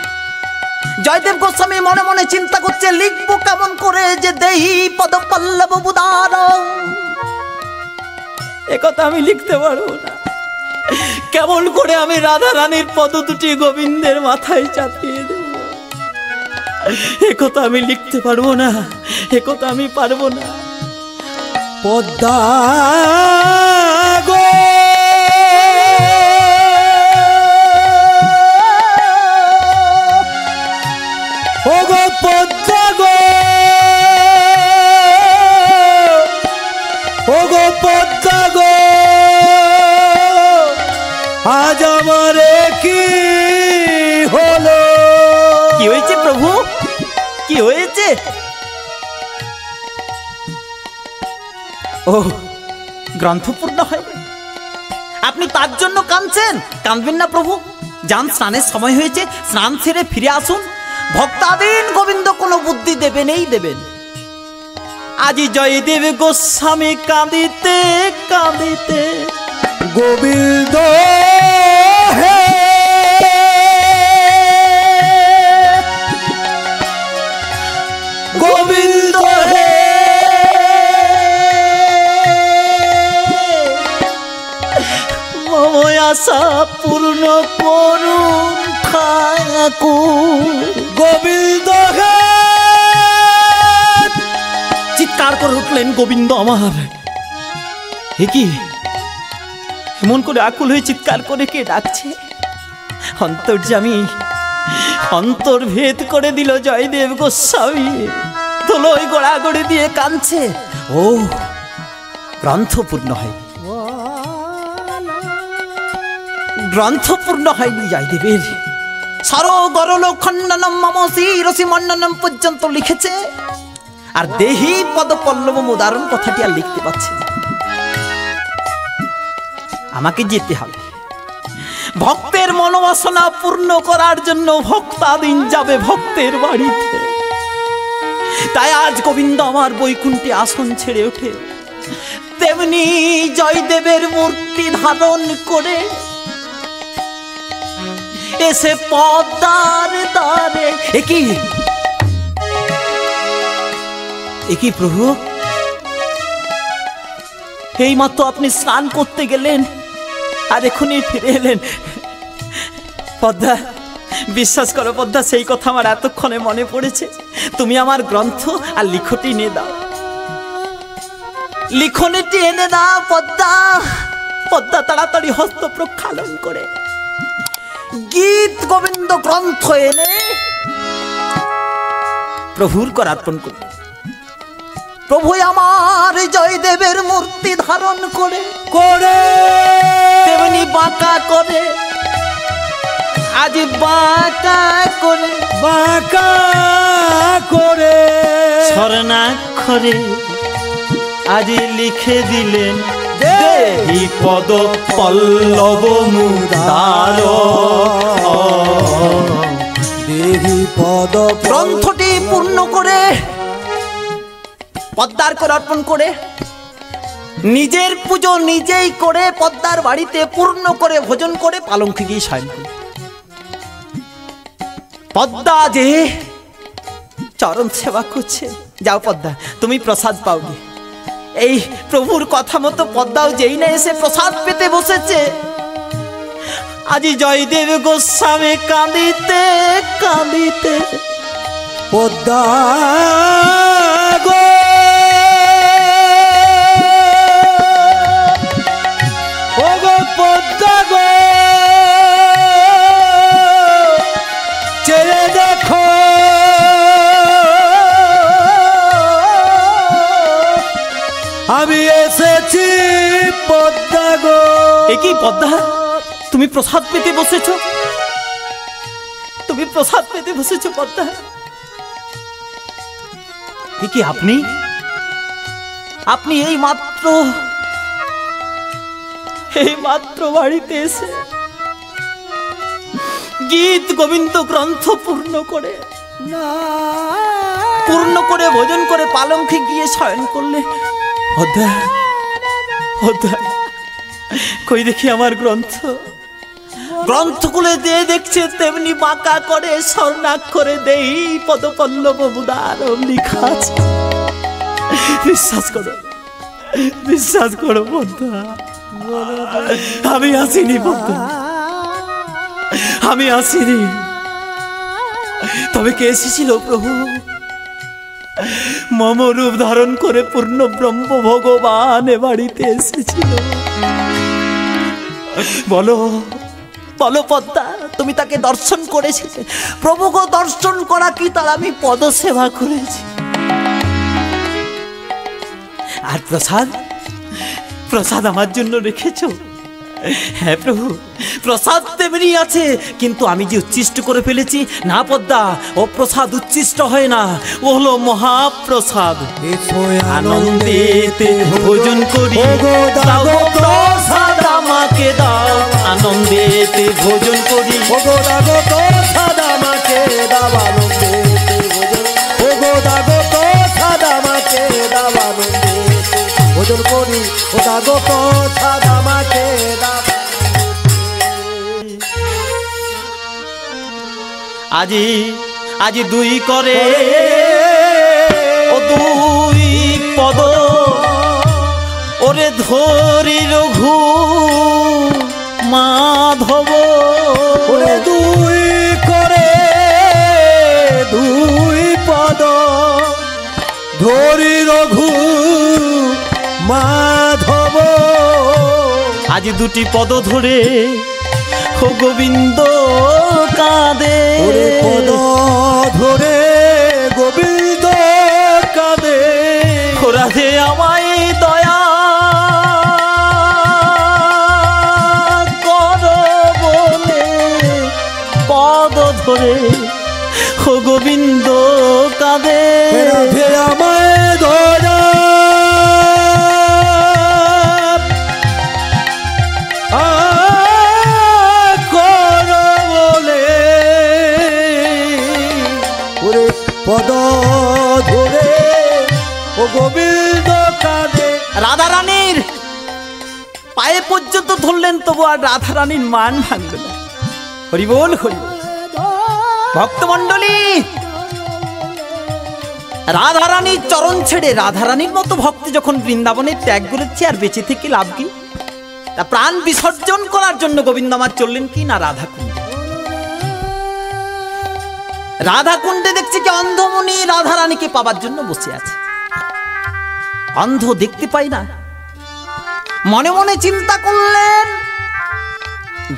জয়দেব গোস্বামী মনে মনে চিন্তা করছে লিখবো কেমন করে যে দেহি পদ পল্লব বুদার একথা আমি লিখতে পারবো না কেমন করে আমি রাধা রানীর পদ দুটি গোবিন্দের মাথায় চাপিয়ে দেব একথা আমি লিখতে পারবো না একথা আমি পারবো না পদ্মা গো ওগো পদ্মা গো ওগো পদ্মা কি হলো? কি হয়েছে প্রভু, কি হয়েছে? ও, গ্রন্থ পূর্ণ হয়, আপনি তার জন্য কাঁদছেন? কাঁদবেন না প্রভু, যান, স্নানের সময় হয়েছে, স্নান সেরে ফিরে আসুন। ভক্তাদিন গোবিন্দ কোনো বুদ্ধি দেবেনই দেবেন। আজি জয়দেব গোস্বামী কাঁদিতে কাঁদিতে গোবিন্দ হে গোবিন্দ হে মম আশা পূর্ণ করুন ঠাকুর। গোবিন্দ হে চিৎকার করে উঠলেন গোবিন্দ আমার। এ কি, এমন করে আকুল হয়ে চিৎকার করে কে ডাকছে? অন্তর্যামী অন্তর ভেদ করে দিল জয়দেব গোস্বামী, ধুলোয় গোড়াগড়ি দিয়ে কাঁদছে। ও, গ্রন্থ পূর্ণ হয়, গ্রন্থ পূর্ণ হয়নি জয়দেবের। সরগরল খণ্ডনম মম শিরসি মণ্ডনম পর্যন্ত লিখেছে, আর দেহি পদ পল্লব উদাহরণ কথাটি আর লিখতে পারছে না। আমাকে যেতে হবে, ভক্তের মনোবাসনা পূর্ণ করার জন্য ভক্তাদিন যাবে ভক্তের বাড়িতে। তাই আজ গোবিন্দ আমার বৈকুণ্ঠে আসন ছেড়ে ওঠে, তেমনি জয়দেবের মূর্তি ধারণ করে এসে পদ্মার দ্বারে। একই একই প্রভু, এই মাত্র আপনি স্নান করতে গেলেন আর এখনই ফিরে এলেন। পদ্মা, বিশ্বাস করো পদ্মা, সেই কথা আমার এতক্ষণে মনে পড়েছে। তুমি আমার গ্রন্থ আর লিখটি এনে দাও, লিখনটি এনে দাও পদ্মা। পদ্মা তাড়াতাড়ি হস্ত প্রক্ষালন করে গীত গোবিন্দ গ্রন্থ এনে প্রভুর করার্পণ করবে। প্রভু আমার জয়দেবের মূর্তি ধারণ করে করে তেমনি বাঁকা করে, আজ বাঁকা করে বাঁকা করে স্বর্ণাক্ষরে আজ লিখে দিলেন, দেহি পদ পল্লব মুদার। দেহি পদ গ্রন্থটি পূর্ণ করে পদ্মার করে অর্পণ করে, নিজের পুজো নিজেই করে পদ্মার বাড়িতে পূর্ণ করে ভোজন করে পালঙ্কে গিয়ে শয়ন করে। পদ্মা যে চরণ সেবা করছে। যাও পদ্মা, তুমি প্রসাদ পাওনি। এই প্রভুর কথা মতো পদ্মাও যেই না এসে প্রসাদ পেতে বসেছে। আজি জয়দেব গোস্বামী কাঁদিতে কাঁদিতে পদ্মা গো ও গো পদ্মা গো, চেয়ে দেখো আমি এসেছি পদ্মা গো। এ কি পদ্মা, তুমি প্রসাদ পেতে বসেছো? তুমি প্রসাদ পেতে বসেছো পদ্মা? এ কি আপনি? আপনি এই মাত্র বাড়িতে এসে গীত গোবিন্দ গ্রন্থ পূর্ণ করে ভোজন করে পালঙ্কে গিয়ে শয়ন করলে। পদ্মা, পদ্মা, কই দেখি আমার গ্রন্থ। গ্রন্থগুলো দিয়ে দেখছে তেমনি বাঁকা করে স্বর্ণাক্ষরে দেই পদপল্লব মুদারম লেখা আছে। বিশ্বাস করো, বিশ্বাস করো পদ্মা, আমি আসিনি পদ্মা, আমি আসিনি। তবে কে এসেছিল প্রভু? মম রূপ ধারণ করে পূর্ণ ব্রহ্ম ভগবান এ বাড়িতে এসেছিল। বলো বলো পদ্মা, তুমি তাকে দর্শন করেছিলে? প্রভুকে দর্শন করা কি তার আমি পদ সেবা করেছি। আর প্রসাদ, প্রসাদ আমার জন্য রেখেছো? হ্যাঁ প্রভু, প্রসাদ তেমনি আছে, কিন্তু আমি যে উচ্ছিষ্ট করে ফেলেছি। না পদ্মা, ও প্রসাদ উচ্ছিষ্ট হয় না, ও হলো মহাপ্রসাদ। আনন্দেতে ভোজন করি, দাও গো প্রসাদ আমাকে দাও। আনন্দেতে ভোজন করি, প্রসাদ আমাকে দাও। আনন্দেতে প্রসাদ আমাকে দাও। আনন্দেতে ভোজন করি, প্রসাদ আমাকে দাও। আজি দুই করে ও দুই পদ, ওরে ধরি রঘু মাধব। ওরে দুই করে দুই পদ, ধরি রঘু মাধব। আজ দুটি পদ ধরে ও গোবিন্দ কাঁদে। ওরে পদ ধরে গোবিন্দ কাঁদে। রাধে আমায় দয়া কর বলে পদ ধরে ও গোবিন্দ কাঁদে। রাধে আমায় দয়া পদ ধরে ও গোবিন্দ কাঁদে। রাধা রানীর পায়ে পর্যন্ত ধরলেন, তবু আর রাধা রানীর মান ভাঙল না। হরি বল হরি বল। ভক্তমণ্ডলী, রাধা রানীর চরণ ছেড়ে রাধা রানীর মতো ভক্ত যখন বৃন্দাবনে ত্যাগ করেছে, আর বেঁচে থেকে লাভ কি? তা প্রাণ বিসর্জন করার জন্য গোবিন্দ আমার চললেন কি না রাধা কুণ্ডে। রাধা কুণ্ডে দেখছে কি অন্ধমুনি রাধা রানীকে পাবার জন্য বসে আছে। অন্ধ দেখতে পাই না, মনে মনে চিন্তা করলেন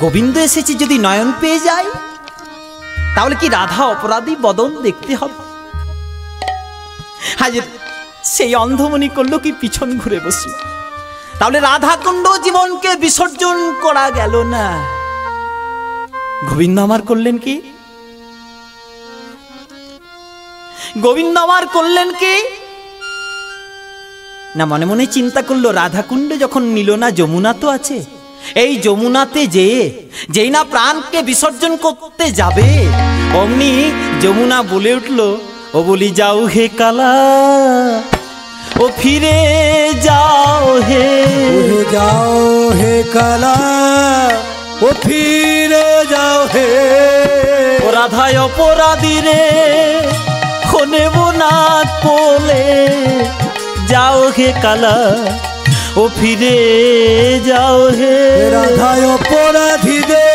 গোবিন্দ এসেছে, যদি নয়ন পেয়ে যায় তাহলে কি রাধা অপরাধী বদন দেখতে হবে। হাজির সেই অন্ধমুনি করলো কি পিছন ঘুরে বসল। তাহলে রাধা কুণ্ড জীবনকে বিসর্জন করা গেল না। গোবিন্দ আমার করলেন কি? গোবিন্দ আমার করলেন কি না, মনে মনে চিন্তা করলো রাধা কুণ্ডে যখন নিল না, যমুনা তো আছে। এই যমুনাতে যেই না প্রাণকে বিসর্জন করতে যাবে, অমনি যমুনা বলে উঠলো, ও বলি যাও হে কালা, ও ফিরে যাও হে। যাও হে কালা, ও ফিরে যাও হে। ও রাধায় অপরাধী রে, নেব না কোলে, যাও হে কালা, ও ফিরে যাও হে। রাধায় অপরাধী দে,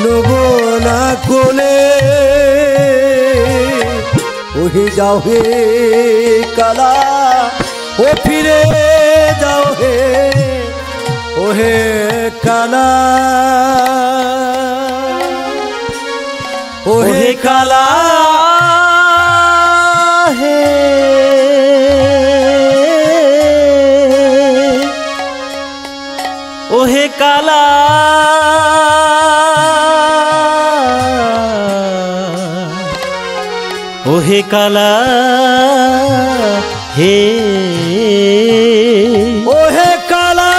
নেব না কোলে, ওহে যাও হে কালা, ও ফিরে যাও হে। ওহে কালা, ওহে কালা হে, ওহে কালা, ওহে কালা হে, ওহে কালা,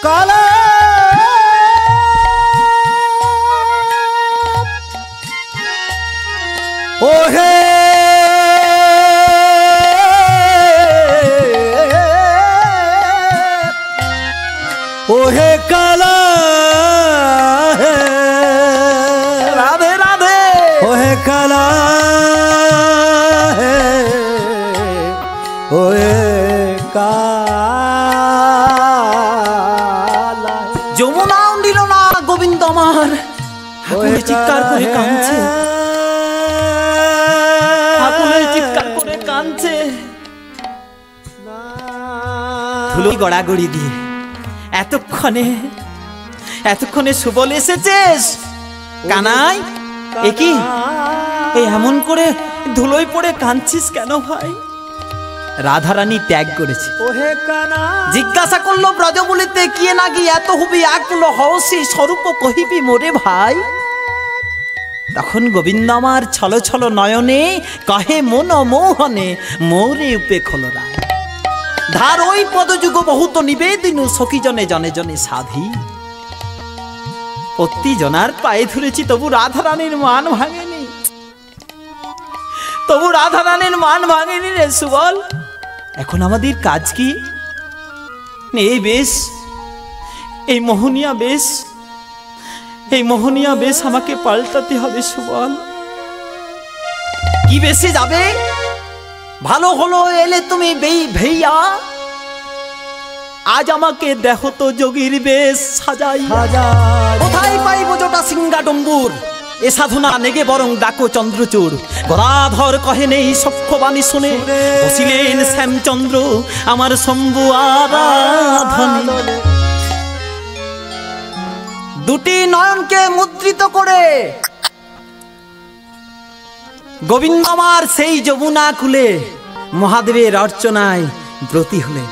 কালা ওহে ওহে কালা হে, রাধে রাধে। ওহে কালা হে, ওহে কালা। যমুনাও নিল না গোবিন্দ আমার, হাকুলে চিৎকার করে কাঁদছে, হাকুলে চিৎকার করে কাঁদছে। ধুলো গড়াগড়ি দিয়ে এতক্ষণে সুবল এসেছিস কানাই? এ কি এমন করে ধুলোয় পড়ে কাঁদছিস কেন ভাই? রাধারানী ত্যাগ করেছে। ওহে কানা জিজ্ঞাসা করলো ব্রজবুলিতে কিয়ে নাগি এত হুবি আকুল হওসি স্বরূপ কহিবি মোরে ভাই। তখন গোবিন্দ আমার ছল ছল নয়নে কহে মন মোহনে মোরে উপে খোলরা ধার ওই পদযুগ বহুত নিবেদিনু সখী জনে জনে জনে সাধি। প্রতি জনার পায়ে ধরেছি তবু রাধারানীর মান ভাঙেনি, তবু রাধারানীর মান ভাঙেনি রে সুবল। এখন আমাদের কাজ কি? এই বেশ, এই মোহনিয়া বেশ, এই মোহনিয়া বেশ আমাকে পাল্টাতে হবে সুবল। কি বেশে যাবে? ভালো হলো এলে তুমি ভেইয়া, আজ আমাকে দেখো তো যোগীর বেশ সাজাই। কোথায় পাইব জোটা সিংহা ডম্বুর, এ সাধনা নেগে বরং ডাকো চন্দ্রচূড়। গদাধর কহে নেই সখ্যবাণী শুনে বসিলেন শ্যামচন্দ্র আমার শম্ভু আরাধনে। দুটি নয়নকে মুদ্রিত করে গোবিন্দ আমার সেই যমুনা কুলে মহাদেবের অর্চনায় ব্রতী হলেন।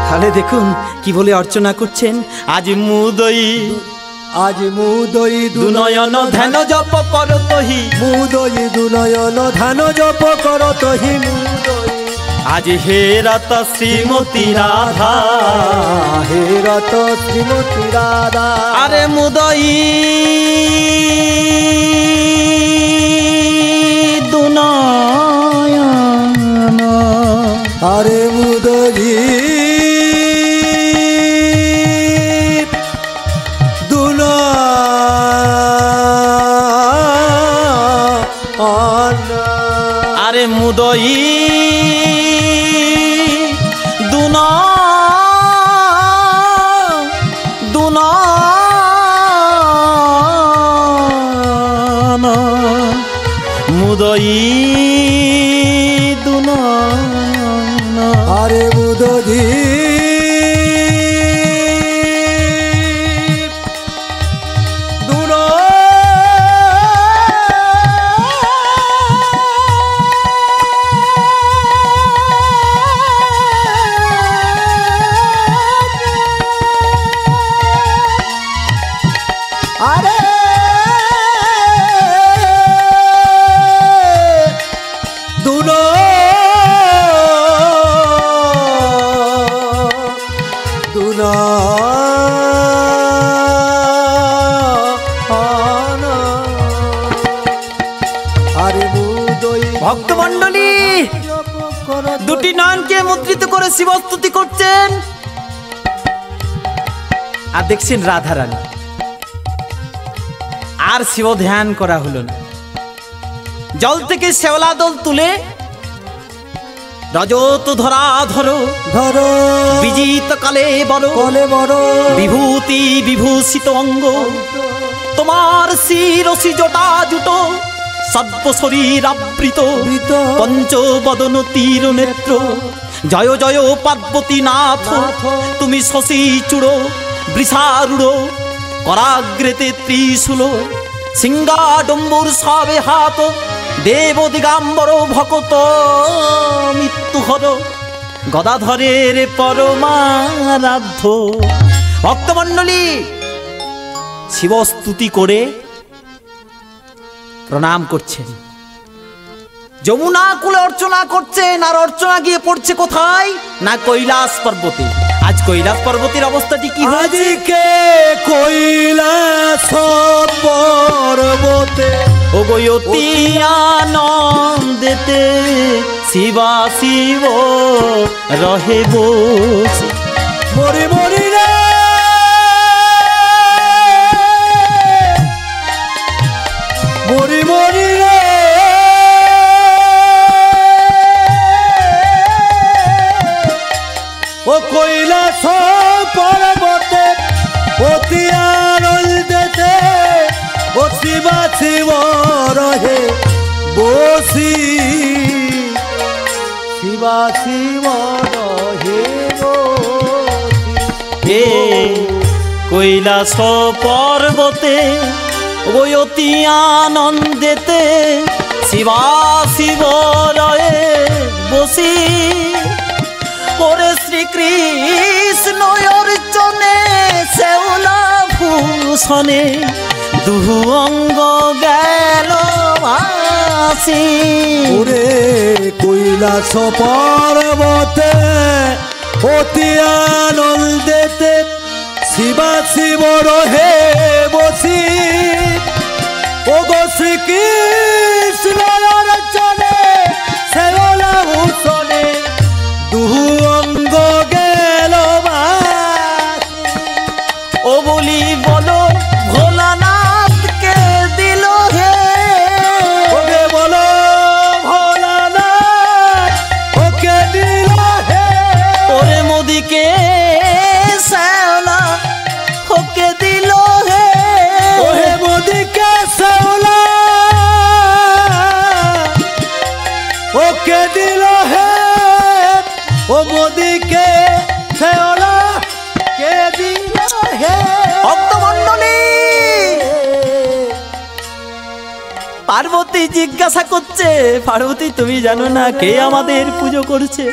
তাহলে দেখুন কি বলে অর্চনা করছেন। আজ মুদই দুনয়ন ধ্যান জপ করতহি, মুদই দুনয়ন ধ্যান জপ করতহি মুদই। আজ হে রত শ্রীমতী রাধা, হে রত শ্রীমতী রাধা। আরে মুদই দুনয়ন, আরে মুদই আরে মুদই মুদই দুনয়ন, আরে মুদই ভক্তমণ্ডলী দুটি নয়নকে মুদ্রিত করে শিবস্তুতি করছেন আর দেখছেন রাধারানী। আর শিব ধ্যান করা হলো না। জল থেকে শেওলা দল তুলে রজত ধরা ধরো ধরো বিজিত কালে বলো বলে বড় বিভূতি বিভূষিত অঙ্গ তোমার শিরসি জটা জুটো সর্ব শরীর আবৃত পঞ্চবদন তীর নেত্র জয় জয় পার্বতী নাথ তুমি শশী চূড় বৃষারূঢ় করাগ্রেতে ত্রিশূল সিংহাডম্বুর সবে হাত দেব দিগাম্বর ভকত মৃত্যুহর গদাধরের পরমারাধ্য। ভক্তমণ্ডলী শিবস্তুতি করে প্রণাম করছেন, যমুনা কুলে অর্চনা করছেন। আর অর্চনা গিয়ে পড়ছে কোথায়? না কৈলাস পর্বতে। আজ কৈলাস পর্বতের অবস্থাটি কি হয়েছে? আজকে কৈলাস পর্বতে ও গয়তি আনন্দেতে শিবা শিব রহে বসে। মরি মরি রে মরি মরি রে ও কৈলাস পর্বতে অতি আনন্দেতে ও শিবা শিব রহে বসি শিবা শিব রহে হে কৈলাস পর্বতে অতি আনন্দেতে শিবা শিব রয়ে বসি ওরে শ্রীকৃষ্ণ অর্চনে শ্যাওলা ভূষণে দুহু অঙ্গ গেল ভাসি। ওরে কৈলাস পর্বতে অতি আনন্দেতে শিবা শিব রহে বসি ওগো শ্রীকৃষ্ণ অর্চনে শ্যাওলা ভূষণে দুহু অঙ্গ গেল ভাসি। ও বলি বলো ভোলানাথকে দিল হে, ওকে বলো ভোলানাথ ওকে দিল হে। ওরে মোদিকে শ্যাওলা ওকে দিল হে, ওহে মোদিকে শ্যাওলা ওকে দিল হে। ও মোদিকে শ্যাওলা কে দিল হে। ভক্তমণ্ডলী পার্বতী জিজ্ঞাসা করছে, পার্বতী তুমি জানো না কে আমাদের পুজো করছে?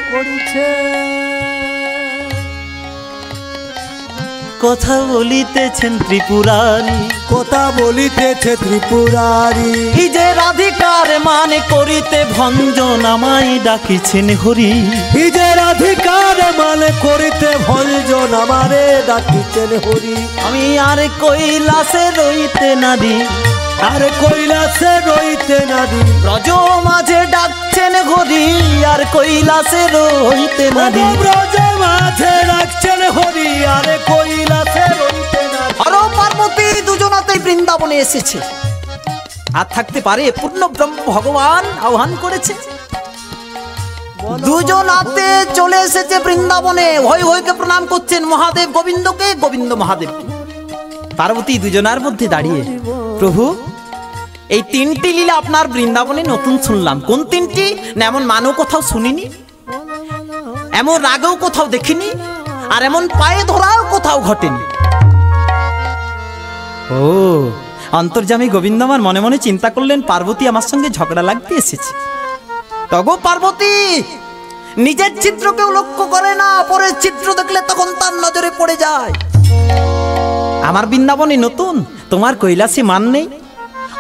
কথা বলিতেছেন ত্রিপুরারি, কথা বলিতেছে ত্রিপুরারি। এই যে রাধিকার মানে করিতে ভঞ্জন আমায় ডাকিছেন হরি। এই যে রাধিকার মানে করিতে ভঞ্জন আমারে ডাকিছেন হরি। আমি আর কৈলাসে রইতে নারী, আর কৈলাসে রইতে নারী। ব্রজ মাঝে ডাকছেন হরি, আর কৈলাসে রইতে নারী। ব্রজ মাঝে ডাকছেন হরি, আর কৈলাসে রইতে নারী। আর পার্বতী দুজনাতেই বৃন্দাবনে এসেছে। আর থাকতে পারে পূর্ণ ব্রহ্ম ভগবান আহ্বান করেছে, দুজনাতে চলে এসেছে বৃন্দাবনে। ভয় ভয়কে প্রণাম করছেন মহাদেব গোবিন্দকে, গোবিন্দ মহাদেবকে। পার্বতী দুজনার মধ্যে দাঁড়িয়ে, প্রভু এই তিনটি লীলা আপনার বৃন্দাবনে নতুন শুনলাম। কোন তিনটি? না এমন মানও কোথাও শুনিনি, এমন রাগও কোথাও দেখিনি, আর এমন পায়ে ধরাও কোথাও ঘটেনি। ও অন্তর্যামী গোবিন্দ আমার মনে মনে চিন্তা করলেন, পার্বতী আমার সঙ্গে ঝগড়া লাগতে এসেছে। তগো পার্বতী নিজের চিত্রকেও লক্ষ্য করে না, পরের চিত্র দেখলে তখন তার নজরে পড়ে যায়। আমার বৃন্দাবনে নতুন, তোমার কৈলাসে মান নেই।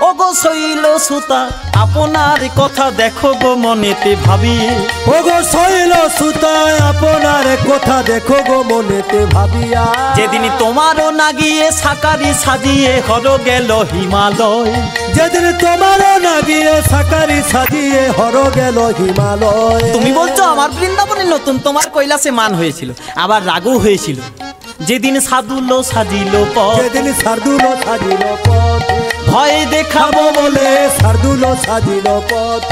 ও গো শৈল সুতা আপনার কথা দেখো গো মনেতে ভাবিয়ে। ও গো শৈল সুতা আপনার কথা দেখো গো মনেতে ভাবিয়া। যেদিন তোমারও না গিয়ে সাকারি সাজিয়ে হর গেল হিমালয়। যেদিন তোমারও না গিয়ে সাকারি সাজিয়ে হর গেল হিমালয়। তুমি বলছো আমার বৃন্দাবনে নতুন, তোমার কৈলাসে মান হয়েছিল, আবার রাগও হয়েছিল। যেদিন সাধুলো সাজিল পথ, যেদিন সারদুলো সাজিল পথ, ভয় দেখাবো বলে সারদুলো সাজিল পথ।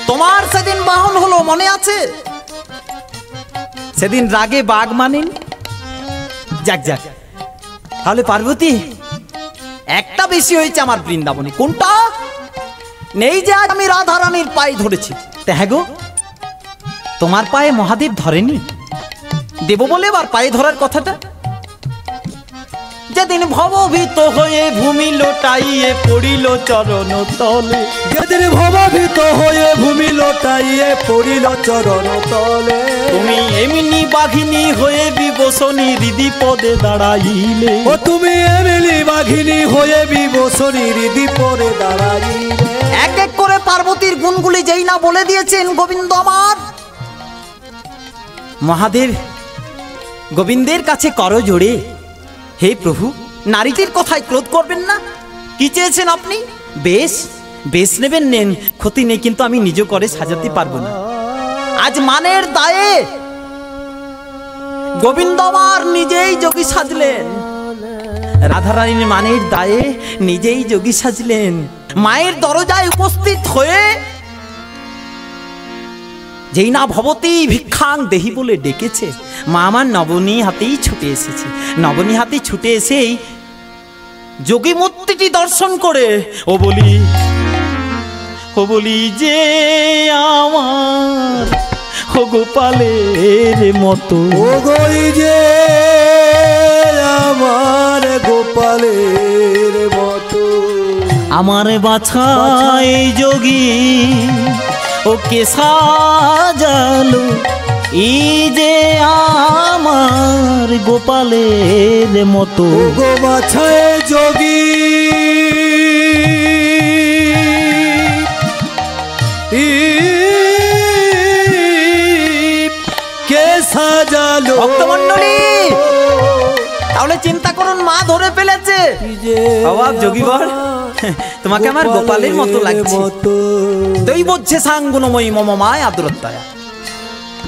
তোমার সেদিন বাহন হলো মনে আছে? সেদিন রাগে বাঘ মানেন। যাক যাক, তাহলে পার্বতী একটা বেশি হয়েছে আমার বৃন্দাবনে। কোনটা? নেই যে আজ আমি রাধারানীর পায়ে ধরেছি। হ্যাঁ গো, তোমার পায়ে মহাদেব ধরেনি? দেব বলে এবার পায়ে ধরার কথাটা। যেদিন ভবভীত হয়ে ভূমি লোটাইয়ে পড়িল চরণ তলে। যেদিন ভবভীত হয়ে ভূমি লোটাইয়ে পড়িল চরণ তলে। তুমি এমনি বাঘিনী হয়ে বিবসনী হৃদি পদে দাঁড়াইলে। ও তুমি এমনি বাঘিনী হয়ে বিবসনী হৃদি পদে দাঁড়াইলে। এক এক করে পার্বতীর গুণগুলি যেই না বলে দিয়েছেন গোবিন্দ আমার, মহাদেব গোবিন্দের কাছে করো জোড়ে, হে প্রভু নারীটির কথায় ক্রোধ করবেন না। কি চেয়েছেন আপনি? বেশ বেশ নেবেন, নেন, ক্ষতি নেই, কিন্তু আমি নিজ করে সাজাতে পারবো না। আজ মানের দায়ে গোবিন্দ আমার নিজেই যোগী সাজলেন। রাধারানীর মানের দায়ে নিজেই যোগী সাজলেন। মায়ের দরজায় উপস্থিত হয়ে যেই না ভবতী ভিক্ষাং দেহি বলে ডেকেছে, মা আমার নবনী হাতেই ছুটে এসেছে। নবনী হাতে ছুটে এসেই যোগী মূর্তিটি দর্শন করে ও বলি যে আমার ও গোপালের মতো। ও গই যে আমার গোপালের মতো। আমার বাছাই যোগী ওকে সাজালো এই যে আমার গোপালের মতো গো বাছায় যোগী কে সাজালো ভক্তমণ্ডলী তাহলে চিন্তা করুন মা ধরে ফেলেছে অবাক যোগীবর তোমাকে আমার গোপালের মতো লাগছে দৈবজ্জে সাঙ্গুণময়ী মম মায় আদরত্বয়া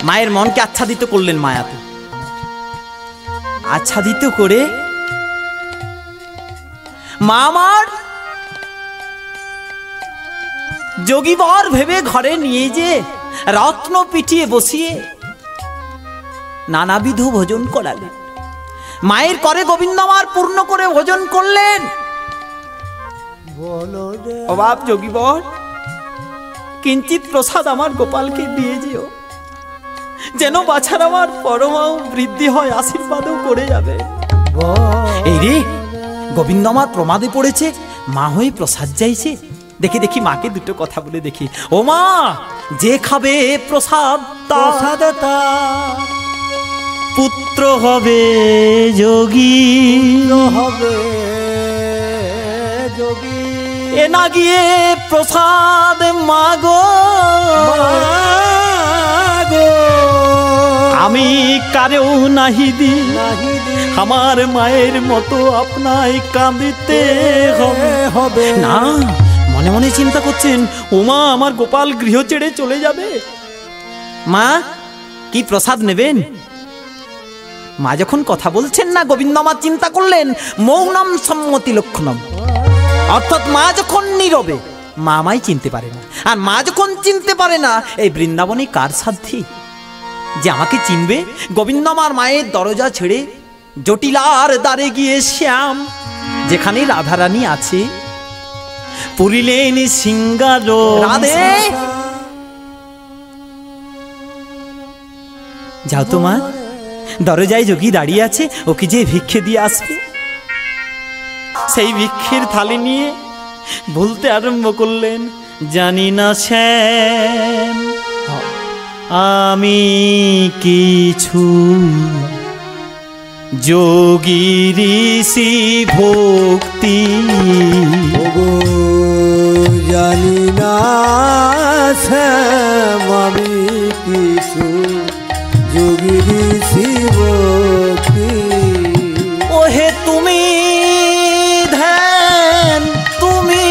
মায়ের মনকে আচ্ছাদিত করলেন মায়াতে আচ্ছাদিত করে মা আমার যোগীবর ভেবে ঘরে নিয়ে যে রত্ন পিটিয়ে বসিয়ে নানাবিধ ভোজন করালেন মায়ের করে গোবিন্দমার পূর্ণ করে ভোজন করলেন অভাব যোগীবর কিঞ্চিত প্রসাদ আমার গোপালকে দিয়ে যেও যেন বাছার আমার পরমাও বৃদ্ধি হয় আশীর্বাদও করে যাবে এই রে গোবিন্দমার প্রমাদে পড়েছে মা হয়ে প্রসাদ চাইছে দেখি দেখি মাকে দুটো কথা বলে দেখি ও মা যে খাবে প্রসাদ পুত্র হবে যোগী হবে যোগী এ না গিয়ে প্রসাদ মাগো আমি কারেও নাহি দি আমার মায়ের মতো আপনাই কাঁদিতে হবে না মনে মনে চিন্তা করছেন ওমা আমার গোপাল গৃহ ছেড়ে চলে যাবে মা কি প্রসাদ নেবেন মা যখন কথা বলছেন না গোবিন্দমা চিন্তা করলেন মৌনম সম্মতি লক্ষণম অর্থাৎ মা যখন নীরবে মা আমায় চিনতে পারে না আর মা যখন চিনতে পারে না এই বৃন্দাবনে কার সাধ্যি যে আমাকে চিনবে গোবিন্দমার মায়ের দরজা ছেড়ে জটিলার দ্বারে গিয়ে শ্যাম যেখানে রাধারানী আছে পুরিলেন সিঙ্গার রাধে যাও তো মা দরজায় যোগী দাঁড়িয়ে আছে ওকে যে ভিক্ষে দিয়ে আসবে সেই ভিক্ষের থালি নিয়ে বলতে আরম্ভ করলেন জানি না শ্যাম আমি কিছু যোগী ঋষি ভক্তি জানি না শ্যাম আমি কিছু যোগী ঋষি ভক্তি ওহে তুমি ধ্যান তুমি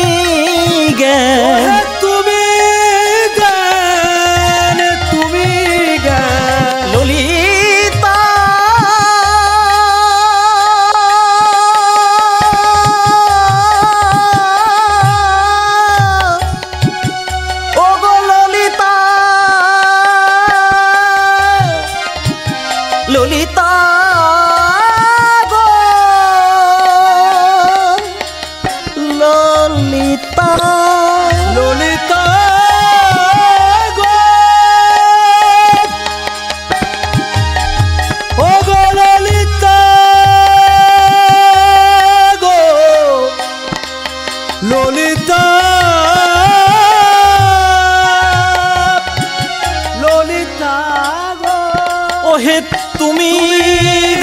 জ্ঞান তুমি জ্ঞান তুমি জ্ঞান ললিতা ও গো ললিতা ললিতা গো ললিতা ললিতা গো ও গো ললিতা গো ললিতা ললিতা গো ওহে তুমি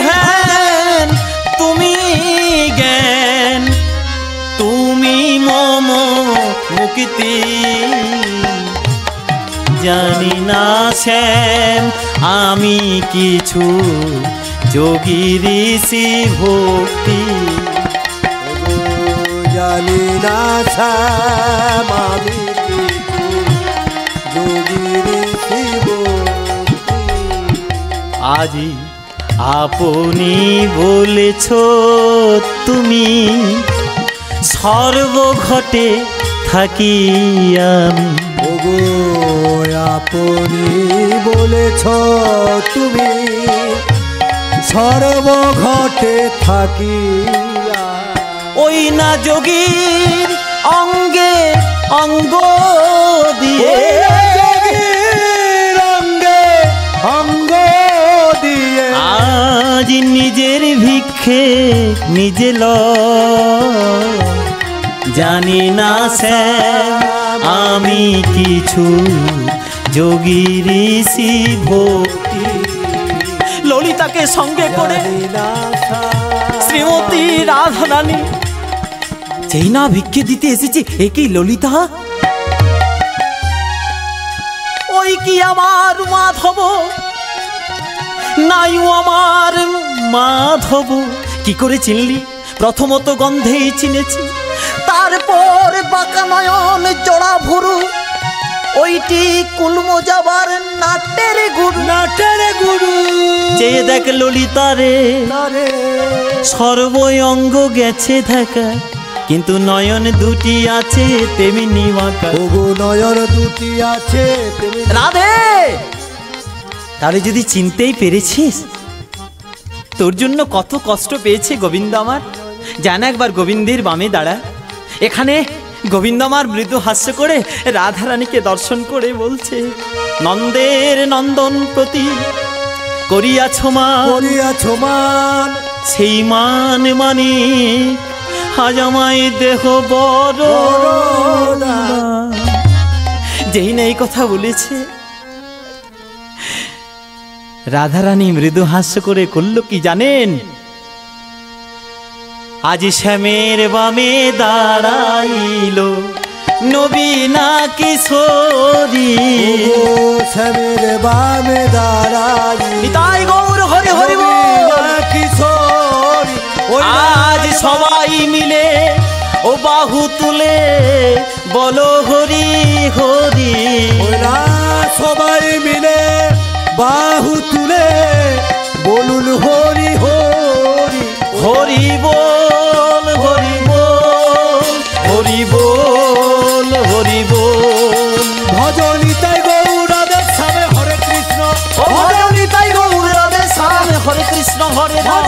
ধ্যান তুমি জ্ঞান তুমি মম মুক্তি জানি না শ্যাম আমি কিছু যোগী ঋষি ভক্তি জানি না শ্যাম আমি কিছু যোগী ঋষি ভক্তি আজি আপনি বলেছ তুমি সর্বঘটে থাকি আমি ওগো আপনি বলেছ তুমি সর্বঘটে থাকি ওই না যোগীর অঙ্গে অঙ্গ দিয়ে রঙ্গে অঙ্গ দিয়ে আজ নিজের ভিক্ষে নিজে জানি না শ্যাম আমি কিছু যোগী ঋষি ভক্তি। ললিতাকে সঙ্গে করে শ্রীমতী রাধারানী যেই না ভিক্ষে দিতে এসেছে, এ কি ললিতা? ওই কি আমার মাধব? নাই আমার মাধব। কি করে চিনলি? প্রথমত গন্ধেই চিনেছি, তারপর বাঁকা নয়ন জোড়া ভুরু, ওইটি কুলমো যাবার নাটের গুরু। নাটের গুরু চেয়ে দেখ ললিতা রে, সর্বঙ্গ গেছে ঢাকা, কিন্তু নয়ন দুটি আছে তেমনি বাঁকা। ওগো নয়ন দুটি আছে তেমনি। রাধে, তাহলে যদি চিনতেই পেরেছিস, তোর জন্য কত কষ্ট পেয়েছে গোবিন্দ আমার। জানা একবার গোবিন্দের বামে দাঁড়া। এখানে গোবিন্দ আমার মৃদু হাস্য করে রাধারানীকে দর্শন করে বলছে, নন্দের নন্দন প্রতি করিয়াছ মান, সেই মান মানে আজ আমায় দেহ বড়। যেই না এই কথা বলেছে, রাধারানী মৃদু হাস্য করে করল কি জানেন? আজ শ্যামের বামে দাঁড়াইল নবীনা কিশোরী। শ্যামের বামে দাঁড়াইল নিতাই গৌর হরি হরি বল। কিশোরী আজ সবাই মিলে ও বাহু তুলে বলো হরি হরি। সবাই মিলে বাহু তুলে বলুন হরি হরি। হরি বল হরি বল হরি বল হরি বল। ভজনিতাই গৌরাদের সামনে হরে কৃষ্ণ, ভজনিতাই গৌরাদের সামনে হরে কৃষ্ণ হরে রাম।